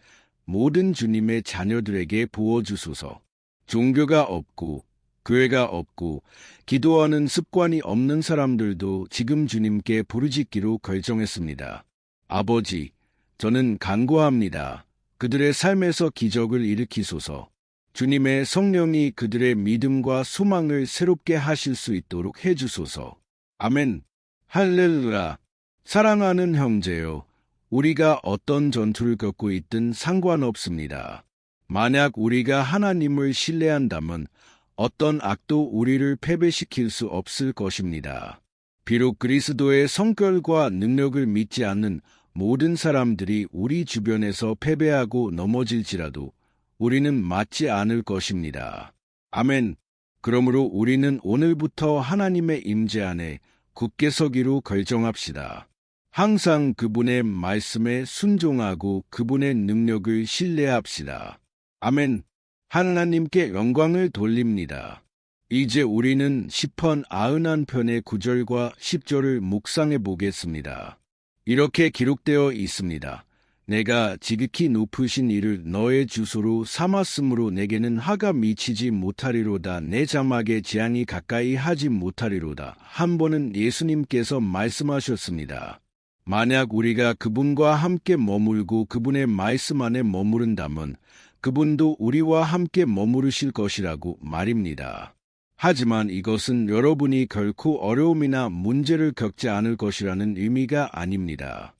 모든 주님의 자녀들에게 부어주소서. 종교가 없고 교회가 없고 기도하는 습관이 없는 사람들도 지금 주님께 부르짖기로 결정했습니다. 아버지, 저는 간구합니다. 그들의 삶에서 기적을 일으키소서. 주님의 성령이 그들의 믿음과 소망을 새롭게 하실 수 있도록 해주소서. 아멘. 할렐루야. 사랑하는 형제요, 우리가 어떤 전투를 겪고 있든 상관없습니다. 만약 우리가 하나님을 신뢰한다면 어떤 악도 우리를 패배시킬 수 없을 것입니다. 비록 그리스도의 성결과 능력을 믿지 않는 모든 사람들이 우리 주변에서 패배하고 넘어질지라도 우리는 맞지 않을 것입니다. 아멘. 그러므로 우리는 오늘부터 하나님의 임재 안에 굳게 서기로 결정합시다. 항상 그분의 말씀에 순종하고 그분의 능력을 신뢰합시다. 아멘. 하나님께 영광을 돌립니다. 이제 우리는 시편 91편의 9절과 10절을 묵상해 보겠습니다. 이렇게 기록되어 있습니다. 내가 지극히 높으신 이를 너의 주소로 삼았으므로 내게는 화가 미치지 못하리로다. 내 자막에 재앙이 가까이 하지 못하리로다. 한 번은 예수님께서 말씀하셨습니다. 만약 우리가 그분과 함께 머물고 그분의 말씀 안에 머무른다면 그분도 우리와 함께 머무르실 것이라고 말입니다. 하지만 이것은 여러분이 결코 어려움이나 문제를 겪지 않을 것이라는 의미가 아닙니다.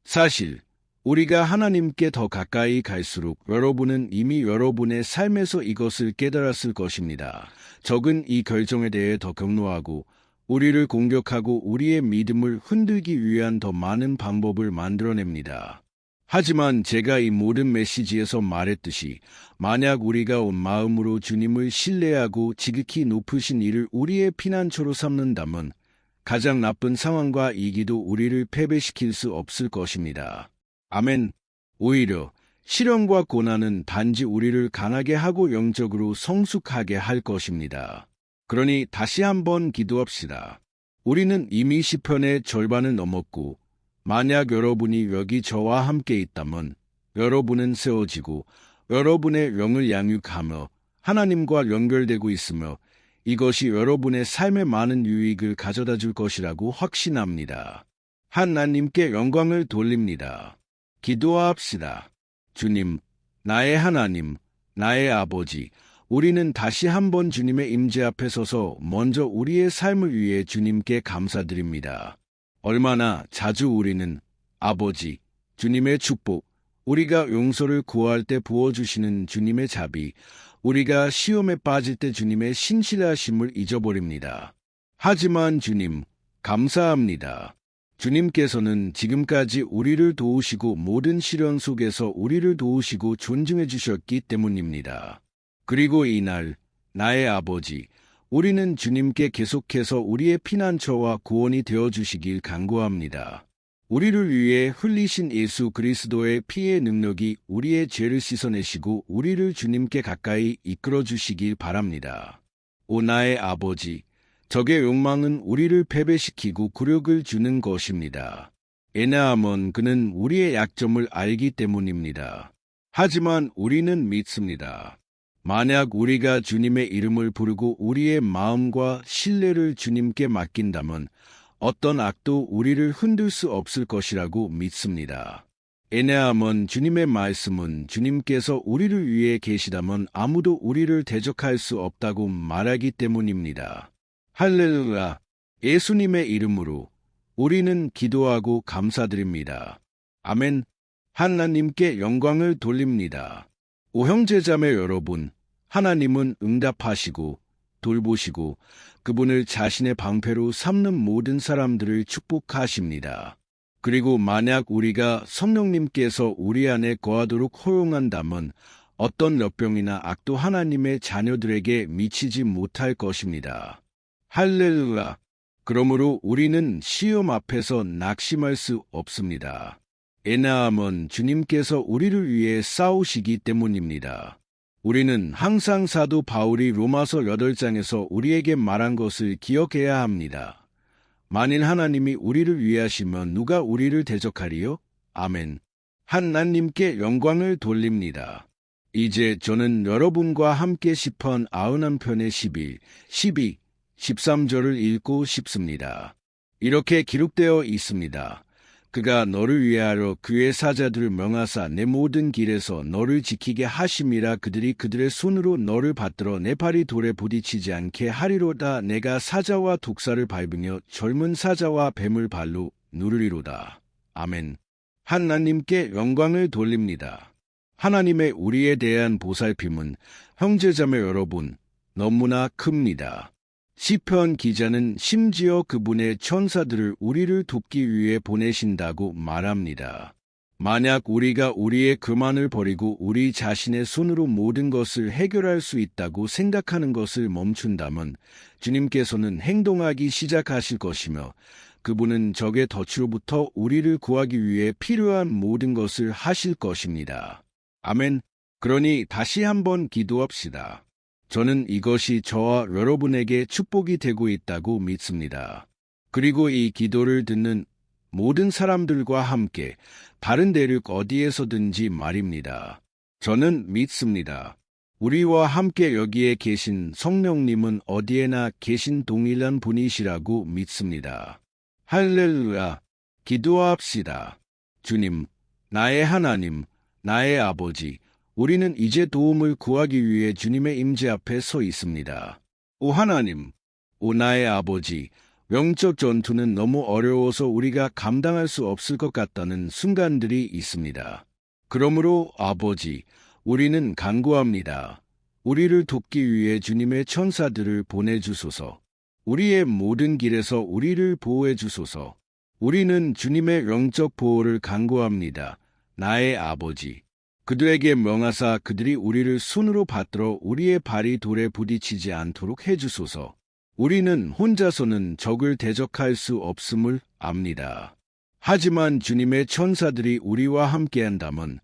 사실 우리가 하나님께 더 가까이 갈수록 여러분은 이미 여러분의 삶에서 이것을 깨달았을 것입니다. 적은 이 결정에 대해 더 경노하고 우리를 공격하고 우리의 믿음을 흔들기 위한 더 많은 방법을 만들어냅니다. 하지만 제가 이 모든 메시지에서 말했듯이 만약 우리가 온 마음으로 주님을 신뢰하고 지극히 높으신 이를 우리의 피난처로 삼는다면 가장 나쁜 상황과 이기도 우리를 패배시킬 수 없을 것입니다. 아멘. 오히려 시련과 고난은 단지 우리를 강하게 하고 영적으로 성숙하게 할 것입니다. 그러니 다시 한번 기도합시다. 우리는 이미 시편의 절반을 넘었고 만약 여러분이 여기 저와 함께 있다면 여러분은 세워지고 여러분의 영을 양육하며 하나님과 연결되고 있으며 이것이 여러분의 삶에 많은 유익을 가져다 줄 것이라고 확신합니다. 하나님께 영광을 돌립니다. 기도합시다. 주님, 나의 하나님, 나의 아버지, 우리는 다시 한번 주님의 임재 앞에 서서 먼저 우리의 삶을 위해 주님께 감사드립니다. 얼마나 자주 우리는 아버지, 주님의 축복, 우리가 용서를 구할 때 부어주시는 주님의 자비, 우리가 시험에 빠질 때 주님의 신실하심을 잊어버립니다. 하지만 주님, 감사합니다. 주님께서는 지금까지 우리를 도우시고 모든 시련 속에서 우리를 도우시고 존중해 주셨기 때문입니다. 그리고 이날, 나의 아버지, 우리는 주님께 계속해서 우리의 피난처와 구원이 되어주시길 간구합니다. 우리를 위해 흘리신 예수 그리스도의 피의 능력이 우리의 죄를 씻어내시고 우리를 주님께 가까이 이끌어주시길 바랍니다. 오 나의 아버지, 적의 욕망은 우리를 패배시키고 굴욕을 주는 것입니다. 왜냐하면 그는 우리의 약점을 알기 때문입니다. 하지만 우리는 믿습니다. 만약 우리가 주님의 이름을 부르고 우리의 마음과 신뢰를 주님께 맡긴다면 어떤 악도 우리를 흔들 수 없을 것이라고 믿습니다. 왜냐하면 주님의 말씀은 주님께서 우리를 위해 계시다면 아무도 우리를 대적할 수 없다고 말하기 때문입니다. 할렐루야! 예수님의 이름으로 우리는 기도하고 감사드립니다. 아멘. 하나님께 영광을 돌립니다. 오 형제자매 여러분, 하나님은 응답하시고 돌보시고 그분을 자신의 방패로 삼는 모든 사람들을 축복하십니다. 그리고 만약 우리가 성령님께서 우리 안에 거하도록 허용한다면 어떤 역병이나 악도 하나님의 자녀들에게 미치지 못할 것입니다. 할렐루야! 그러므로 우리는 시험 앞에서 낙심할 수 없습니다. 왜냐하면 주님께서 우리를 위해 싸우시기 때문입니다. 우리는 항상 사도 바울이 로마서 8장에서 우리에게 말한 것을 기억해야 합니다. 만일 하나님이 우리를 위하시면 누가 우리를 대적하리요? 아멘. 하나님께 영광을 돌립니다. 이제 저는 여러분과 함께 시편 91편의 11, 12, 13절을 읽고 싶습니다. 이렇게 기록되어 있습니다. 그가 너를 위하여 그의 사자들을 명하사 내 모든 길에서 너를 지키게 하심이라. 그들이 그들의 손으로 너를 받들어 내 발이 돌에 부딪히지 않게 하리로다. 내가 사자와 독사를 밟으며 젊은 사자와 뱀을 발로 누르리로다. 아멘. 하나님께 영광을 돌립니다. 하나님의 우리에 대한 보살핌은 형제자매 여러분 너무나 큽니다. 시편 기자는 심지어 그분의 천사들을 우리를 돕기 위해 보내신다고 말합니다. 만약 우리가 우리의 교만을 버리고 우리 자신의 손으로 모든 것을 해결할 수 있다고 생각하는 것을 멈춘다면 주님께서는 행동하기 시작하실 것이며 그분은 적의 덫으로부터 우리를 구하기 위해 필요한 모든 것을 하실 것입니다. 아멘. 그러니 다시 한번 기도합시다. 저는 이것이 저와 여러분에게 축복이 되고 있다고 믿습니다. 그리고 이 기도를 듣는 모든 사람들과 함께 다른 대륙 어디에서든지 말입니다. 저는 믿습니다. 우리와 함께 여기에 계신 성령님은 어디에나 계신 동일한 분이시라고 믿습니다. 할렐루야! 기도합시다. 주님, 나의 하나님, 나의 아버지, 우리는 이제 도움을 구하기 위해 주님의 임재 앞에 서 있습니다. 오 하나님, 오 나의 아버지, 영적 전투는 너무 어려워서 우리가 감당할 수 없을 것 같다는 순간들이 있습니다. 그러므로 아버지, 우리는 간구합니다. 우리를 돕기 위해 주님의 천사들을 보내주소서. 우리의 모든 길에서 우리를 보호해 주소서. 우리는 주님의 영적 보호를 간구합니다. 나의 아버지. 그들에게 명하사 그들이 우리를 손으로 받들어 우리의 발이 돌에 부딪히지 않도록 해주소서. 우리는 혼자서는 적을 대적할 수 없음을 압니다. 하지만 주님의 천사들이 우리와 함께한다면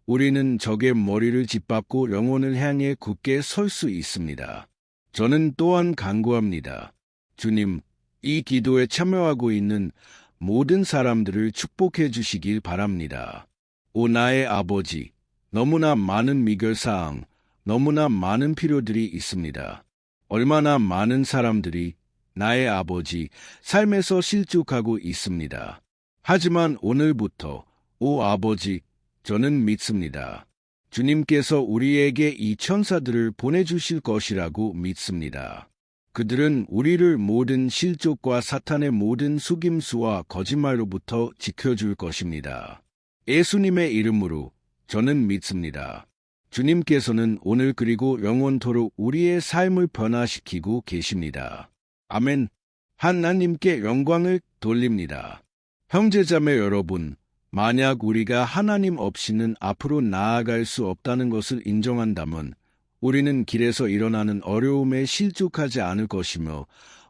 우리는 적의 머리를 짓밟고 영혼을 향해 굳게 설 수 있습니다. 저는 또한 간구합니다. 주님, 이 기도에 참여하고 있는 모든 사람들을 축복해 주시길 바랍니다. 오 나의 아버지, 너무나 많은 미결사항, 너무나 많은 필요들이 있습니다. 얼마나 많은 사람들이 나의 아버지, 삶에서 실족하고 있습니다. 하지만 오늘부터, 오 아버지, 저는 믿습니다. 주님께서 우리에게 이 천사들을 보내주실 것이라고 믿습니다. 그들은 우리를 모든 실족과 사탄의 모든 속임수와 거짓말로부터 지켜줄 것입니다. 예수님의 이름으로 저는 믿습니다. 주님께서는 오늘 그리고 영원토록 우리의 삶을 변화시키고 계십니다. 아멘. 하나님께 영광을 돌립니다. 형제자매 여러분, 만약 우리가 하나님 없이는 앞으로 나아갈 수 없다는 것을 인정한다면 우리는 길에서 일어나는 어려움에 실족하지 않을 것이며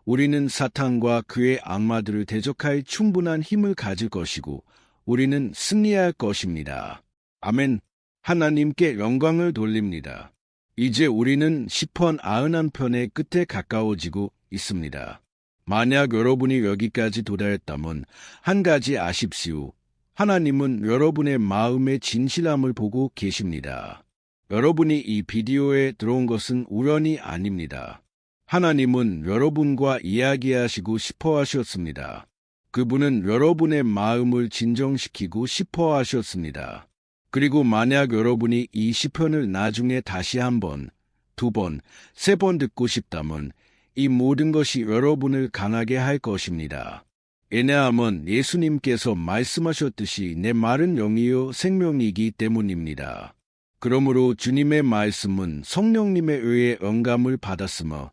우리는 사탄과 그의 악마들을 대적할 충분한 힘을 가질 것이고 우리는 승리할 것입니다. 아멘. 하나님께 영광을 돌립니다. 이제 우리는 시편 91편의 끝에 가까워지고 있습니다. 만약 여러분이 여기까지 도달했다면 한 가지 아십시오. 하나님은 여러분의 마음의 진실함을 보고 계십니다. 여러분이 이 비디오에 들어온 것은 우연이 아닙니다. 하나님은 여러분과 이야기하시고 싶어 하셨습니다. 그분은 여러분의 마음을 진정시키고 싶어 하셨습니다. 그리고 만약 여러분이 이 시편을 나중에 다시 한 번, 두 번, 세 번 듣고 싶다면 이 모든 것이 여러분을 강하게 할 것입니다. 왜냐하면 예수님께서 말씀하셨듯이 내 말은 영이요 생명이기 때문입니다. 그러므로 주님의 말씀은 성령님에 의해 영감을 받았으며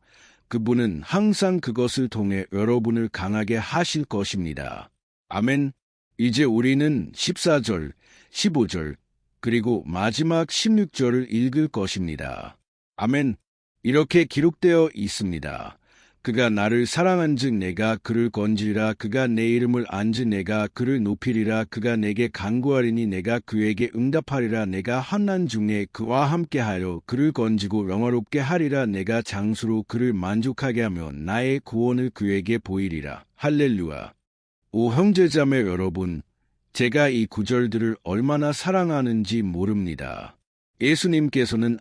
그분은 항상 그것을 통해 여러분을 강하게 하실 것입니다. 아멘. 이제 우리는 14절, 15절, 그리고 마지막 16절을 읽을 것입니다. 아멘. 이렇게 기록되어 있습니다. 그가 나를 사랑한즉 내가 그를 건지리라. 그가 내 이름을 안즉 내가 그를 높이리라. 그가 내게 간구하리니 내가 그에게 응답하리라. 내가 환난 중에 그와 함께하여 그를 건지고 영화롭게 하리라. 내가 장수로 그를 만족하게 하며 나의 구원을 그에게 보이리라. 할렐루야. 오 형제자매 여러분, 제가 이 구절들을 얼마나 사랑하는지 모릅니다. 예수님께서는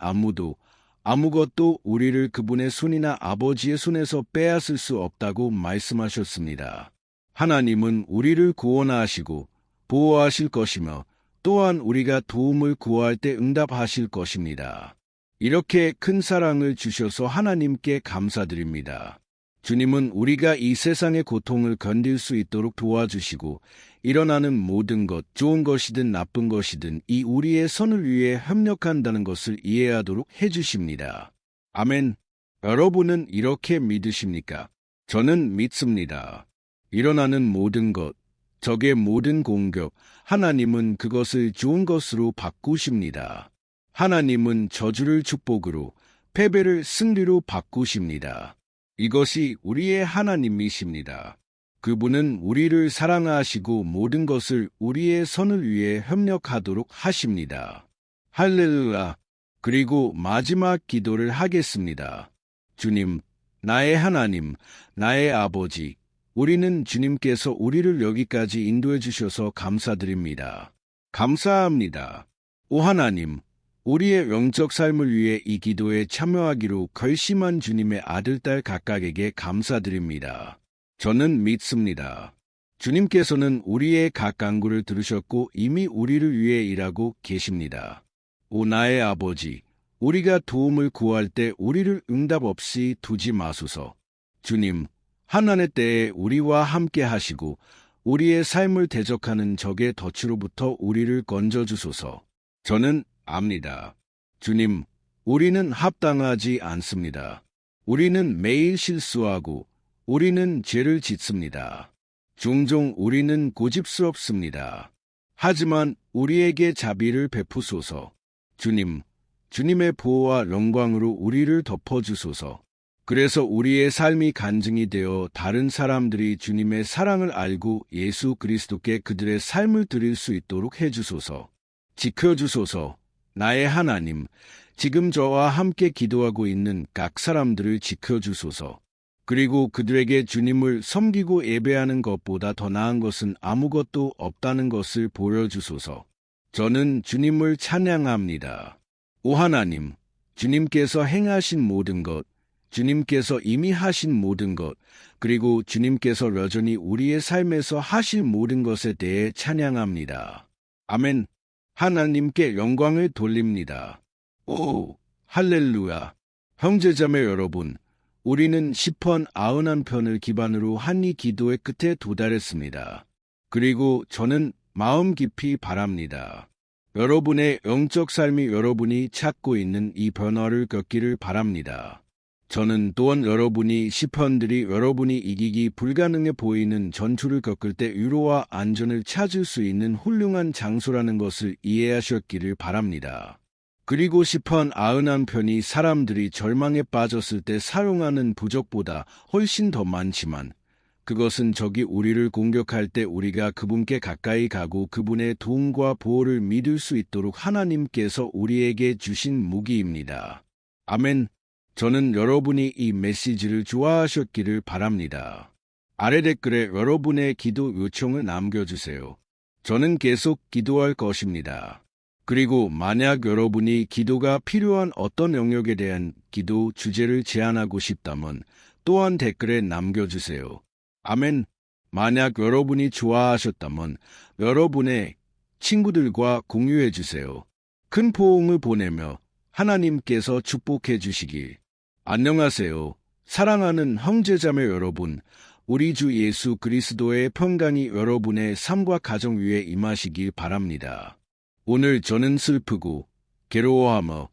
아무것도 우리를 그분의 손이나 아버지의 손에서 빼앗을 수 없다고 말씀하셨습니다. 하나님은 우리를 구원하시고 보호하실 것이며 또한 우리가 도움을 구할 때 응답하실 것입니다. 이렇게 큰 사랑을 주셔서 하나님께 감사드립니다. 주님은 우리가 이 세상의 고통을 견딜 수 있도록 도와주시고 일어나는 모든 것, 좋은 것이든 나쁜 것이든 이 우리의 선을 위해 협력한다는 것을 이해하도록 해주십니다. 아멘. 여러분은 이렇게 믿으십니까? 저는 믿습니다. 일어나는 모든 것, 적의 모든 공격, 하나님은 그것을 좋은 것으로 바꾸십니다. 하나님은 저주를 축복으로, 패배를 승리로 바꾸십니다. 이것이 우리의 하나님이십니다. 그분은 우리를 사랑하시고 모든 것을 우리의 선을 위해 협력하도록 하십니다. 할렐루야. 그리고 마지막 기도를 하겠습니다. 주님, 나의 하나님, 나의 아버지, 우리는 주님께서 우리를 여기까지 인도해 주셔서 감사드립니다. 감사합니다. 오 하나님, 우리의 영적 삶을 위해 이 기도에 참여하기로 결심한 주님의 아들, 딸 각각에게 감사드립니다. 저는 믿습니다. 주님께서는 우리의 각 간구를 들으셨고 이미 우리를 위해 일하고 계십니다. 오 나의 아버지, 우리가 도움을 구할 때 우리를 응답 없이 두지 마소서. 주님, 환난의 때에 우리와 함께 하시고 우리의 삶을 대적하는 적의 덫으로부터 우리를 건져주소서. 저는 압니다. 주님, 우리는 합당하지 않습니다. 우리는 매일 실수하고 우리는 죄를 짓습니다. 종종 우리는 고집스럽습니다. 하지만 우리에게 자비를 베푸소서. 주님, 주님의 보호와 영광으로 우리를 덮어주소서. 그래서 우리의 삶이 간증이 되어 다른 사람들이 주님의 사랑을 알고 예수 그리스도께 그들의 삶을 드릴 수 있도록 해주소서. 지켜주소서. 나의 하나님, 지금 저와 함께 기도하고 있는 각 사람들을 지켜주소서. 그리고 그들에게 주님을 섬기고 예배하는 것보다 더 나은 것은 아무것도 없다는 것을 보여주소서. 저는 주님을 찬양합니다. 오 하나님, 주님께서 행하신 모든 것, 주님께서 이미 하신 모든 것, 그리고 주님께서 여전히 우리의 삶에서 하실 모든 것에 대해 찬양합니다. 아멘. 하나님께 영광을 돌립니다. 오, 할렐루야. 형제자매 여러분, 우리는 시편 91편을 기반으로 한 이 기도의 끝에 도달했습니다. 그리고 저는 마음 깊이 바랍니다. 여러분의 영적 삶이 여러분이 찾고 있는 이 변화를 겪기를 바랍니다. 저는 또한 여러분이 시편들이 여러분이 이기기 불가능해 보이는 전투를 겪을 때 위로와 안전을 찾을 수 있는 훌륭한 장소라는 것을 이해하셨기를 바랍니다. 그리고 시편 91편이 사람들이 절망에 빠졌을 때 사용하는 부적보다 훨씬 더 많지만 그것은 적이 우리를 공격할 때 우리가 그분께 가까이 가고 그분의 도움과 보호를 믿을 수 있도록 하나님께서 우리에게 주신 무기입니다. 아멘. 저는 여러분이 이 메시지를 좋아하셨기를 바랍니다. 아래 댓글에 여러분의 기도 요청을 남겨주세요. 저는 계속 기도할 것입니다. 그리고 만약 여러분이 기도가 필요한 어떤 영역에 대한 기도 주제를 제안하고 싶다면 또한 댓글에 남겨주세요. 아멘. 만약 여러분이 좋아하셨다면 여러분의 친구들과 공유해주세요. 큰 포옹을 보내며 하나님께서 축복해 주시길. 안녕하세요. 사랑하는 형제자매 여러분, 우리 주 예수 그리스도의 평강이 여러분의 삶과 가정 위에 임하시길 바랍니다. 오늘 저는 슬프고 괴로워하며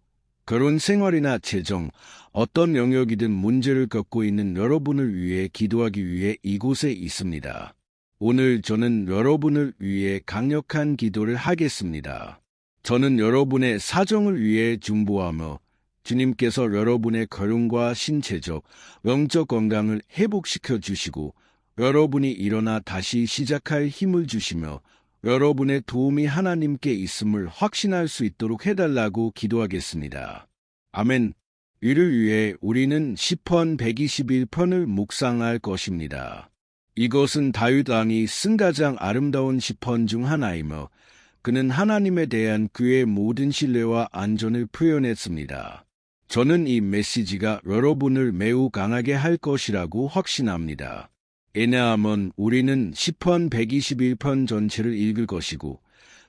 결혼 생활이나 재정, 어떤 영역이든 문제를 겪고 있는 여러분을 위해 기도하기 위해 이곳에 있습니다. 오늘 저는 여러분을 위해 강력한 기도를 하겠습니다. 저는 여러분의 사정을 위해 중보하며 주님께서 여러분의 걸음과 신체적, 영적 건강을 회복시켜 주시고 여러분이 일어나 다시 시작할 힘을 주시며 여러분의 도움이 하나님께 있음을 확신할 수 있도록 해달라고 기도하겠습니다. 아멘. 이를 위해 우리는 시편 121편을 묵상할 것입니다. 이것은 다윗 왕이 쓴 가장 아름다운 시편 중 하나이며 그는 하나님에 대한 그의 모든 신뢰와 안전을 표현했습니다. 저는 이 메시지가 여러분을 매우 강하게 할 것이라고 확신합니다. 왜냐하면 우리는 시편 121편 전체를 읽을 것이고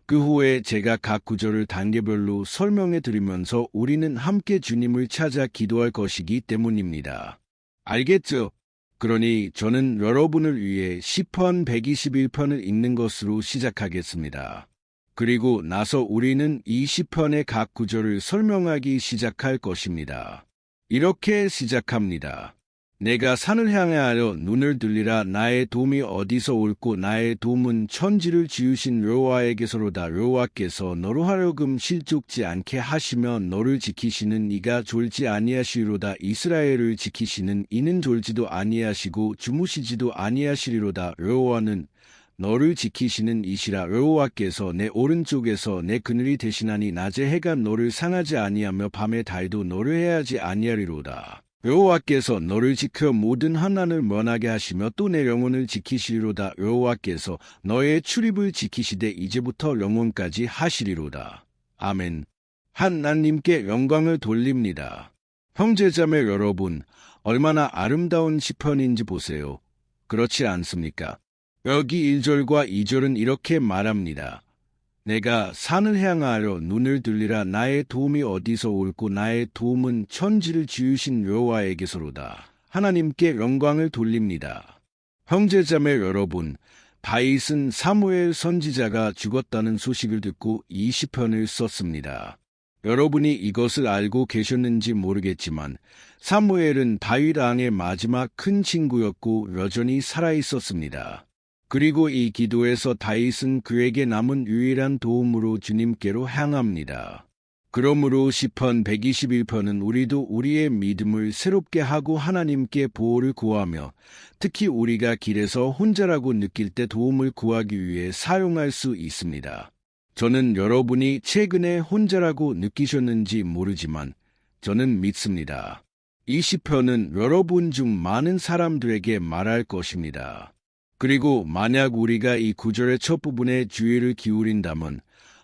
그 후에 제가 각 구절을 단계별로 설명해 드리면서 우리는 함께 주님을 찾아 기도할 것이기 때문입니다. 알겠죠? 그러니 저는 여러분을 위해 시편 121편을 읽는 것으로 시작하겠습니다. 그리고 나서 우리는 이 시편의 각 구절을 설명하기 시작할 것입니다. 이렇게 시작합니다. 내가 산을 향하여 눈을 들리라. 나의 도움이 어디서 올고 나의 도움은 천지를 지으신 여호와에게서로다. 여호와께서 너로 하여금 실족지 않게 하시며 너를 지키시는 이가 졸지 아니하시리로다. 이스라엘을 지키시는 이는 졸지도 아니하시고 주무시지도 아니하시리로다. 여호와는 너를 지키시는 이시라. 여호와께서 내 오른쪽에서 내 그늘이 되시나니 낮에 해가 너를 상하지 아니하며 밤에 달도 너를 해하지 아니하리로다. 여호와께서 너를 지켜 모든 환난을 면하게 하시며 또 내 영혼을 지키시리로다. 여호와께서 너의 출입을 지키시되 이제부터 영혼까지 하시리로다. 아멘. 하나님께 영광을 돌립니다. 형제자매 여러분, 얼마나 아름다운 시편인지 보세요. 그렇지 않습니까? 여기 1절과 2절은 이렇게 말합니다. 내가 산을 향하여 눈을 들리라. 나의 도움이 어디서 올고 나의 도움은 천지를 지으신 여호와에게서로다. 하나님께 영광을 돌립니다. 형제자매 여러분, 다윗은 사무엘 선지자가 죽었다는 소식을 듣고 이 시편을 썼습니다. 여러분이 이것을 알고 계셨는지 모르겠지만 사무엘은 다윗 왕의 마지막 큰 친구였고 여전히 살아있었습니다. 그리고 이 기도에서 다윗은 그에게 남은 유일한 도움으로 주님께로 향합니다. 그러므로 시편 121편은 우리도 우리의 믿음을 새롭게 하고 하나님께 보호를 구하며 특히 우리가 길에서 혼자라고 느낄 때 도움을 구하기 위해 사용할 수 있습니다. 저는 여러분이 최근에 혼자라고 느끼셨는지 모르지만 저는 믿습니다. 이 시편은 여러분 중 많은 사람들에게 말할 것입니다. 그리고 만약 우리가 이 구절의 첫 부분에 주의를 기울인다면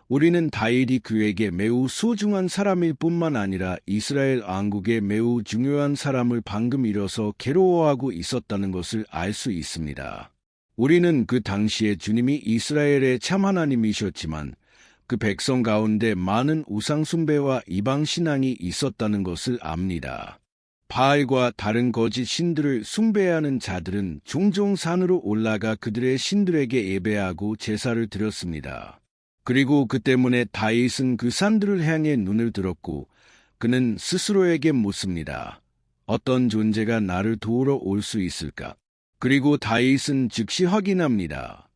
우리는 다윗이 그에게 매우 소중한 사람일 뿐만 아니라 이스라엘 왕국의 매우 중요한 사람을 방금 잃어서 괴로워하고 있었다는 것을 알 수 있습니다. 우리는 그 당시에 주님이 이스라엘의 참 하나님이셨지만 그 백성 가운데 많은 우상 숭배와 이방 신앙이 있었다는 것을 압니다. 바알과 다른 거짓 신들을 숭배하는 자들은 종종 산으로 올라가 그들의 신들에게 예배하고 제사를 드렸습니다. 그리고 그 때문에 다윗은 그 산들을 향해 눈을 들었고 그는 스스로에게 묻습니다. 어떤 존재가 나를 도우러 올 수 있을까? 그리고 다윗은 즉시 확인합니다.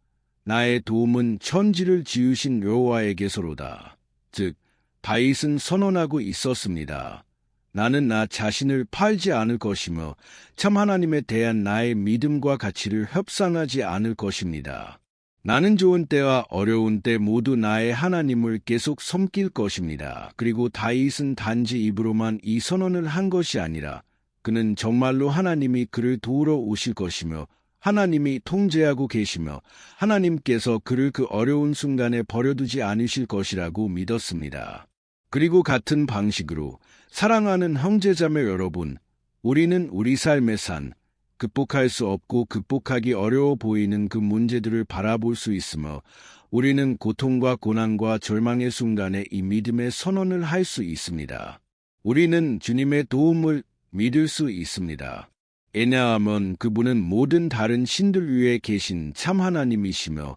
나의 도움은 천지를 지으신 여호와에게서로다. 즉, 다윗은 선언하고 있었습니다. 나는 나 자신을 팔지 않을 것이며 참 하나님에 대한 나의 믿음과 가치를 협상하지 않을 것입니다. 나는 좋은 때와 어려운 때 모두 나의 하나님을 계속 섬길 것입니다. 그리고 다윗은 단지 입으로만 이 선언을 한 것이 아니라 그는 정말로 하나님이 그를 도우러 오실 것이며 하나님이 통제하고 계시며 하나님께서 그를 그 어려운 순간에 버려두지 않으실 것이라고 믿었습니다. 그리고 같은 방식으로 사랑하는 형제자매 여러분, 우리는 우리 삶의 산, 극복할 수 없고 극복하기 어려워 보이는 그 문제들을 바라볼 수 있으며 우리는 고통과 고난과 절망의 순간에 이 믿음의 선언을 할 수 있습니다. 우리는 주님의 도움을 믿을 수 있습니다. 왜냐하면 그분은 모든 다른 신들 위에 계신 참 하나님이시며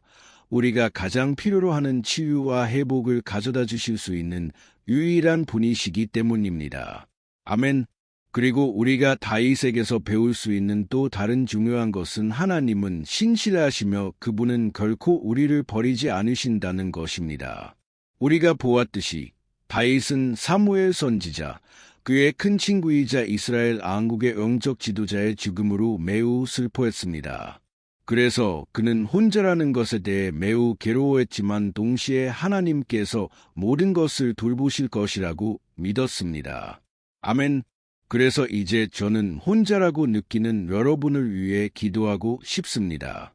우리가 가장 필요로 하는 치유와 회복을 가져다 주실 수 있는 유일한 분이시기 때문입니다. 아멘. 그리고 우리가 다윗에게서 배울 수 있는 또 다른 중요한 것은 하나님은 신실하시며 그분은 결코 우리를 버리지 않으신다는 것입니다. 우리가 보았듯이 다윗은 사무엘 선지자, 그의 큰 친구이자 이스라엘 왕국의 영적 지도자의 죽음으로 매우 슬퍼했습니다. 그래서 그는 혼자라는 것에 대해 매우 괴로워했지만 동시에 하나님께서 모든 것을 돌보실 것이라고 믿었습니다. 아멘. 그래서 이제 저는 혼자라고 느끼는 여러분을 위해 기도하고 싶습니다.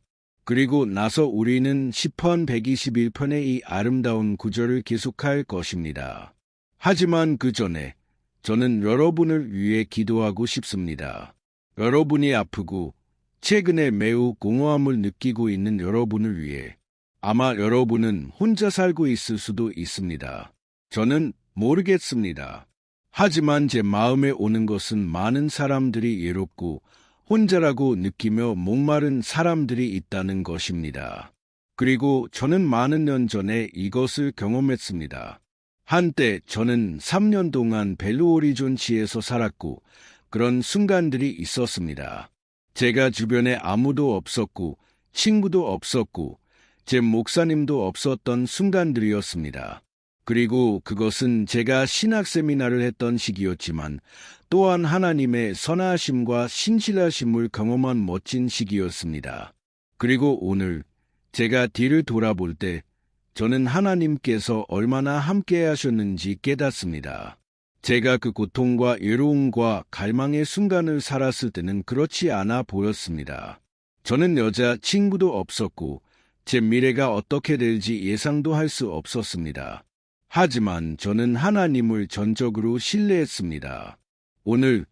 그리고 나서 우리는 시편 121편의 이 아름다운 구절을 계속할 것입니다. 하지만 그 전에 저는 여러분을 위해 기도하고 싶습니다. 여러분이 아프고 최근에 매우 공허함을 느끼고 있는 여러분을 위해. 아마 여러분은 혼자 살고 있을 수도 있습니다. 저는 모르겠습니다. 하지만 제 마음에 오는 것은 많은 사람들이 외롭고 혼자라고 느끼며 목마른 사람들이 있다는 것입니다. 그리고 저는 많은 년 전에 이것을 경험했습니다. 한때 저는 3년 동안 벨루오리존치에서 살았고 그런 순간들이 있었습니다. 제가 주변에 아무도 없었고 친구도 없었고 제 목사님도 없었던 순간들이었습니다. 그리고 그것은 제가 신학 세미나를 했던 시기였지만 또한 하나님의 선하심과 신실하심을 경험한 멋진 시기였습니다. 그리고 오늘 제가 뒤를 돌아볼 때 저는 하나님께서 얼마나 함께 하셨는지 깨닫습니다. 제가 그 고통과 외로움과 갈망의 순간을 살았을 때는 그렇지 않아 보였습니다. 저는 여자 친구도 없었고 제 미래가 어떻게 될지 예상도 할 수 없었습니다. 하지만 저는 하나님을 전적으로 신뢰했습니다. 오늘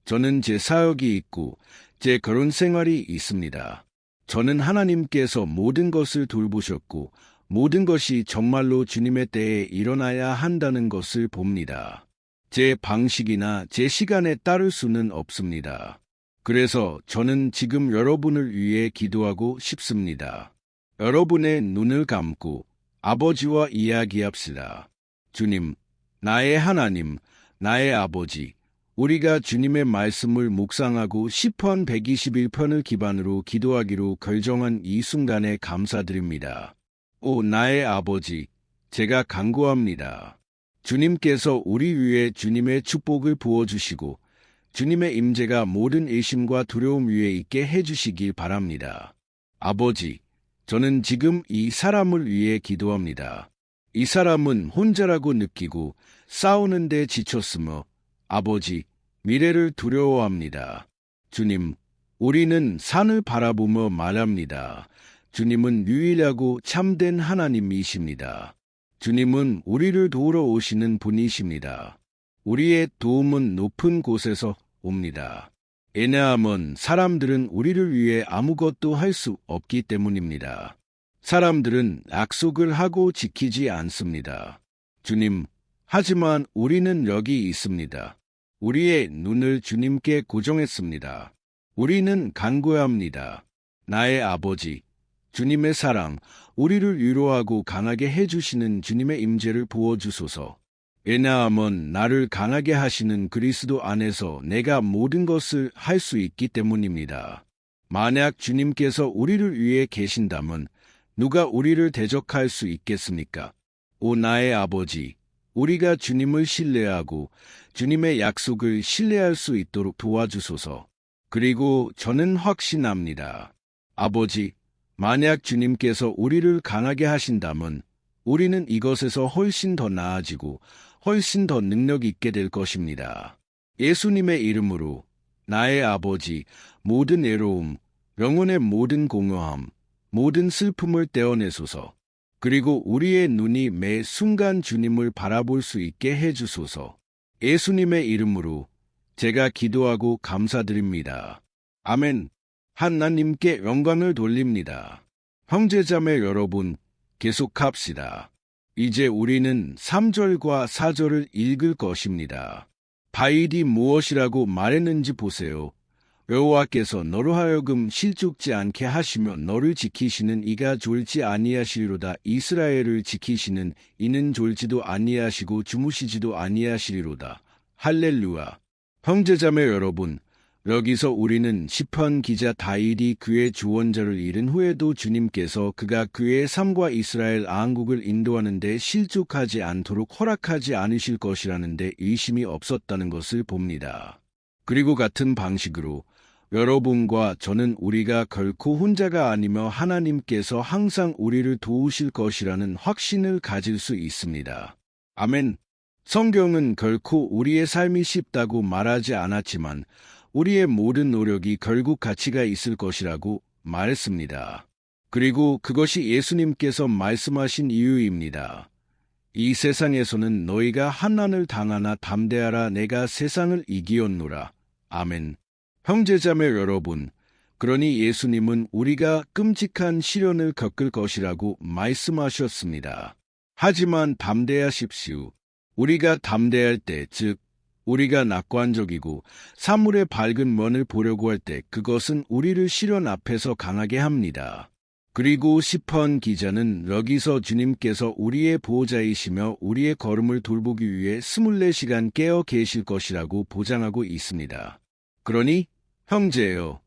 저는 제 사역이 있고 제 결혼 생활이 있습니다. 저는 하나님께서 모든 것을 돌보셨고 모든 것이 정말로 주님의 때에 일어나야 한다는 것을 봅니다. 제 방식이나 제 시간에 따를 수는 없습니다. 그래서 저는 지금 여러분을 위해 기도하고 싶습니다. 여러분의 눈을 감고 아버지와 이야기합시다. 주님, 나의 하나님, 나의 아버지, 우리가 주님의 말씀을 묵상하고 시편 121편을 기반으로 기도하기로 결정한 이 순간에 감사드립니다. 오 나의 아버지, 제가 간구합니다. 주님께서 우리 위에 주님의 축복을 부어주시고 주님의 임재가 모든 의심과 두려움 위에 있게 해주시길 바랍니다. 아버지, 저는 지금 이 사람을 위해 기도합니다. 이 사람은 혼자라고 느끼고 싸우는데 지쳤으며 아버지, 미래를 두려워합니다. 주님, 우리는 산을 바라보며 말합니다. 주님은 유일하고 참된 하나님이십니다. 주님은 우리를 도우러 오시는 분이십니다. 우리의 도움은 높은 곳에서 옵니다. 왜냐하면 사람들은 우리를 위해 아무것도 할 수 없기 때문입니다. 사람들은 약속을 하고 지키지 않습니다. 주님, 하지만 우리는 여기 있습니다. 우리의 눈을 주님께 고정했습니다. 우리는 간구합니다. 나의 아버지, 주님의 사랑, 우리를 위로하고 강하게 해주시는 주님의 임재를 부어주소서. 왜냐하면 나를 강하게 하시는 그리스도 안에서 내가 모든 것을 할 수 있기 때문입니다. 만약 주님께서 우리를 위해 계신다면 누가 우리를 대적할 수 있겠습니까? 오 나의 아버지, 우리가 주님을 신뢰하고 주님의 약속을 신뢰할 수 있도록 도와주소서. 그리고 저는 확신합니다. 아버지, 만약 주님께서 우리를 강하게 하신다면 우리는 이것에서 훨씬 더 나아지고 훨씬 더 능력 있게 될 것입니다. 예수님의 이름으로 나의 아버지, 모든 외로움, 영혼의 모든 공허함, 모든 슬픔을 떼어내소서. 그리고 우리의 눈이 매 순간 주님을 바라볼 수 있게 해주소서. 예수님의 이름으로 제가 기도하고 감사드립니다. 아멘. 하나님께 영광을 돌립니다. 형제자매 여러분, 계속합시다. 이제 우리는 3절과 4절을 읽을 것입니다. 다윗이 무엇이라고 말했는지 보세요. 여호와께서 너로 하여금 실족지 않게 하시며 너를 지키시는 이가 졸지 아니하시리로다. 이스라엘을 지키시는 이는 졸지도 아니하시고 주무시지도 아니하시리로다. 할렐루야. 형제자매 여러분, 여기서 우리는 시편 기자 다윗이 그의 주원자를 잃은 후에도 주님께서 그가 그의 삶과 이스라엘 왕국을 인도하는 데 실족하지 않도록 허락하지 않으실 것이라는 데 의심이 없었다는 것을 봅니다. 그리고 같은 방식으로 여러분과 저는 우리가 결코 혼자가 아니며 하나님께서 항상 우리를 도우실 것이라는 확신을 가질 수 있습니다. 아멘. 성경은 결코 우리의 삶이 쉽다고 말하지 않았지만 우리의 모든 노력이 결국 가치가 있을 것이라고 말했습니다. 그리고 그것이 예수님께서 말씀하신 이유입니다. 이 세상에서는 너희가 환난을 당하나 담대하라 내가 세상을 이기었노라. 아멘. 형제자매 여러분, 그러니 예수님은 우리가 끔찍한 시련을 겪을 것이라고 말씀하셨습니다. 하지만 담대하십시오. 우리가 담대할 때, 즉 우리가 낙관적이고 사물의 밝은 면을 보려고 할 때 그것은 우리를 시련 앞에서 강하게 합니다. 그리고 시편 기자는 여기서 주님께서 우리의 보호자이시며 우리의 걸음을 돌보기 위해 24시간 깨어 계실 것이라고 보장하고 있습니다. 그러니 형제여,